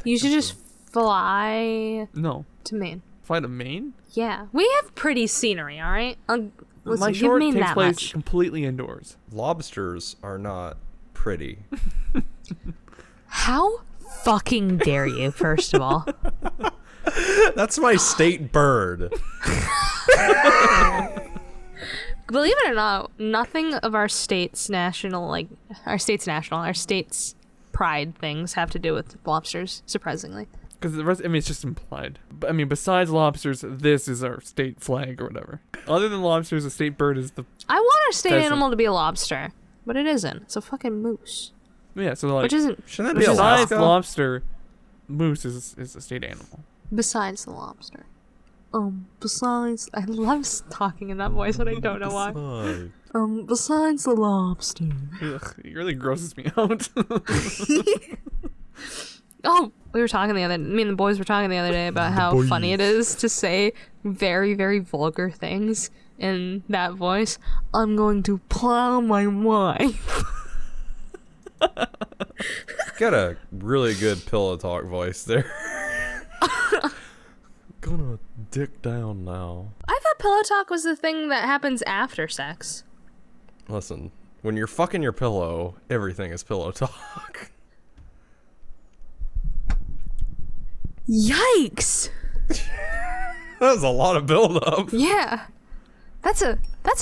S3: You should just fly
S1: No.
S3: to Maine.
S1: Fly to Maine?
S3: Yeah, we have pretty scenery, alright? Listen,
S1: My
S3: give
S1: short
S3: Maine
S1: takes
S3: that
S1: place
S3: much.
S1: completely indoors.
S2: Lobsters are not pretty.
S3: How fucking dare you, first of all?
S2: That's my state bird.
S3: Believe it or not, nothing of our state's pride things have to do with lobsters, surprisingly.
S1: Because the rest, I mean, it's just implied. But I mean, besides lobsters, this is our state flag or whatever. Other than lobsters, the state bird is the.
S3: I want our state
S1: pheasant.
S3: animal to be a lobster, but it isn't. It's a fucking moose.
S1: Yeah, so like.
S3: Which isn't.
S2: Shouldn't that be
S1: Besides
S2: Alaska?
S1: lobster, moose is a state animal.
S3: Besides the lobster. Besides. I love talking in that voice, but I don't know why. Besides the lobster.
S1: Ugh, it really grosses me out.
S3: Oh, me and the boys were talking the other day about how funny it is to say very, very vulgar things in that voice. I'm going to plow my wife.
S2: Got a really good pillow talk voice there. Gonna dick down now.
S3: I thought pillow talk was the thing that happens after sex.
S2: Listen, when you're fucking your pillow, everything is pillow talk.
S3: Yikes!
S2: That was a lot of buildup.
S3: Yeah. That's a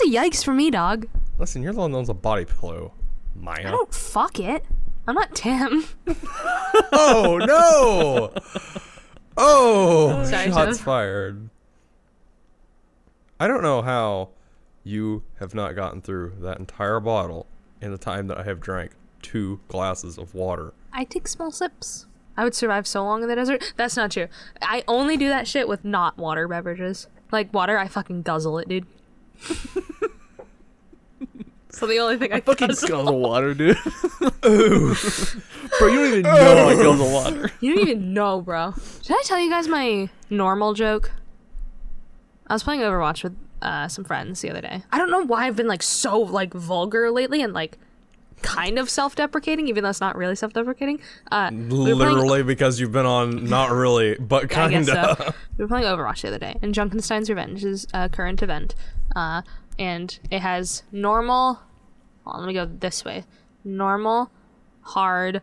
S3: yikes for me, dog.
S2: Listen, you're the one that owns a body pillow,
S3: I
S2: Myia.
S3: don't fuck it. I'm not Tim.
S2: Oh, no! Oh,
S3: Sorry,
S2: shots
S3: Tim.
S2: fired. I don't know how you have not gotten through that entire bottle in the time that I have drank 2 glasses of water.
S3: I take small sips. I would survive so long in the desert. That's not true. I only do that shit with not water beverages. Like water, I fucking guzzle it, dude. So the only thing I
S1: fucking
S3: guzzle.
S1: guzzle water, dude. Ooh. Bro, you don't even know I guzzle water.
S3: You don't even know, bro. Should I tell you guys my normal joke? I was playing Overwatch with some friends the other day. I don't know why I've been like so like vulgar lately and like kind of self-deprecating, even though it's not really self-deprecating.
S2: Literally because you've been on not really, but
S3: I guess
S2: kinda.
S3: so. We were playing Overwatch the other day, and Junkenstein's Revenge is a current event. And it has normal. Well, let me go this way. Normal, hard,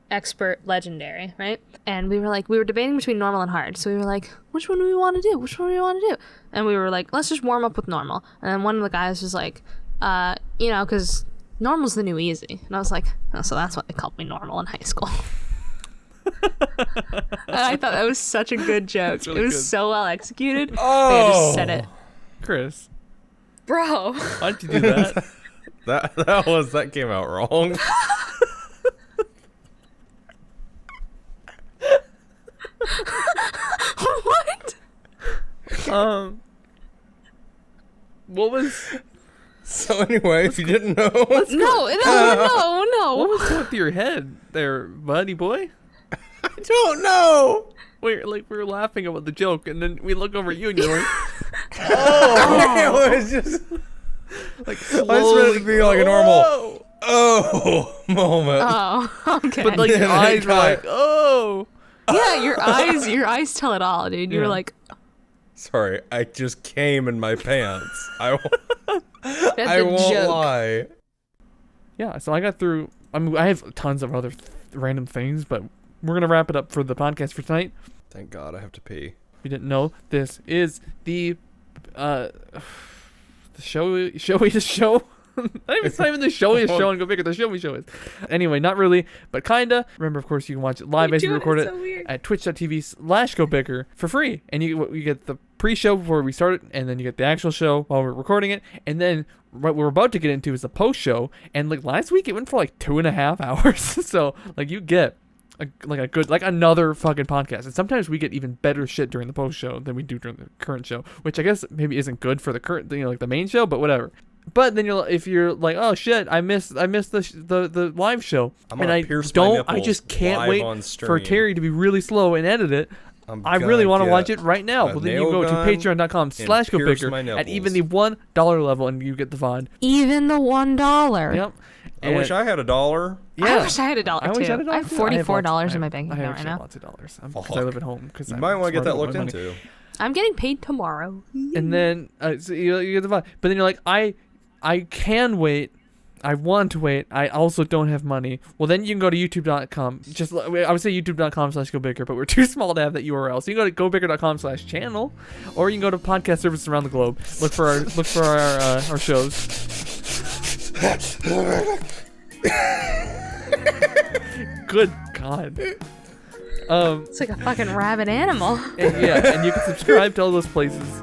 S3: expert, legendary, right? And we were debating between normal and hard. So we were like, which one do we want to do? Which one do we want to do? And we were like, let's just warm up with normal. And then one of the guys was like, because normal's the new easy. And I was like, oh, so that's why they called me normal in high school. And I thought that was such a good joke.
S1: Really
S3: it was
S1: good.
S3: so well executed.
S2: Oh.
S3: Like, I just said it.
S1: Chris,
S3: Bro.
S1: why'd you do that?
S2: that came out wrong.
S3: What?
S1: What was
S2: So anyway, if you didn't know,
S3: No.
S1: what was going through your head there, buddy boy?
S2: I don't know.
S1: We were laughing about the joke, and then we look over at you, and you're like,
S2: Oh, it was just
S1: like
S2: I just wanted it to be like a normal
S1: "Whoa."
S2: moment.
S3: Oh, okay.
S1: But like your
S2: Yeah,
S1: eyes were
S2: got
S1: like,
S2: it.
S1: oh.
S3: yeah, your eyes tell it all, dude. You were
S1: Yeah.
S3: like,
S2: Sorry, I just came in my pants. I
S3: that's
S2: I
S3: a
S2: won't
S3: joke.
S2: lie.
S1: Yeah, so I got through. I have tons of other random things, but we're gonna wrap it up for the podcast for tonight.
S2: Thank God I have to pee.
S1: If you didn't know, this is the showiest show. It's not even the showiest show on GoBicker. The showy show is. Anyway, not really, but kinda. Remember, of course, you can watch it live as we record it at twitch.tv/GoBicker for free, and you get the pre-show before we start it, and then you get the actual show while we're recording it, and then what we're about to get into is the post-show. And like last week, it went for like 2.5 hours. So like you get another fucking podcast. And sometimes we get even better shit during the post show than we do during the current show, which I guess maybe isn't good for the current, like the main show, but whatever. But then if you're like, oh shit, I missed the live show,
S2: I'm
S1: and
S2: gonna
S1: I
S2: pierce my
S1: don't, I
S2: nipples
S1: just can't
S2: live
S1: wait
S2: on
S1: for
S2: stream.
S1: Terry to be really slow and edit it. I really want to watch it right now.
S2: a
S1: Well, then you
S2: nail
S1: go to
S2: gun and pierce my
S1: patreon.com/GoBicker at even the
S2: nipples.
S1: $1 level, and you get the VOD.
S3: Even the $1.
S1: Yep.
S2: I wish I had $1.
S1: Yeah.
S3: I wish I had $1
S1: I wish I had
S3: too.
S1: $1
S3: I have
S1: too.
S3: $44 in my bank
S1: I
S3: account right
S1: actually
S3: now.
S1: have lots of dollars because
S2: Fuck.
S1: I live at home. Because
S2: You might want to get that looked into.
S3: I'm getting paid tomorrow.
S1: And then so you get the VOD, but then you're like, I can wait I want to wait. I also don't have money. Well, then you can go to youtube.com. Just I would say youtube.com/GoBicker, but we're too small to have that URL. So you can go to GoBicker.com/channel, or you can go to podcast services around the globe. Look for our shows. Good God.
S3: It's like a fucking rabid animal.
S1: And you can subscribe to all those places.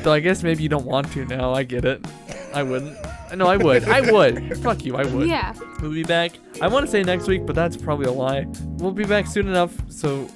S1: Though I guess maybe you don't want to now. I get it. I wouldn't. No, I would. I would. Fuck you. I would.
S3: Yeah.
S1: We'll be back. I want to say next week, but that's probably a lie. We'll be back soon enough. So,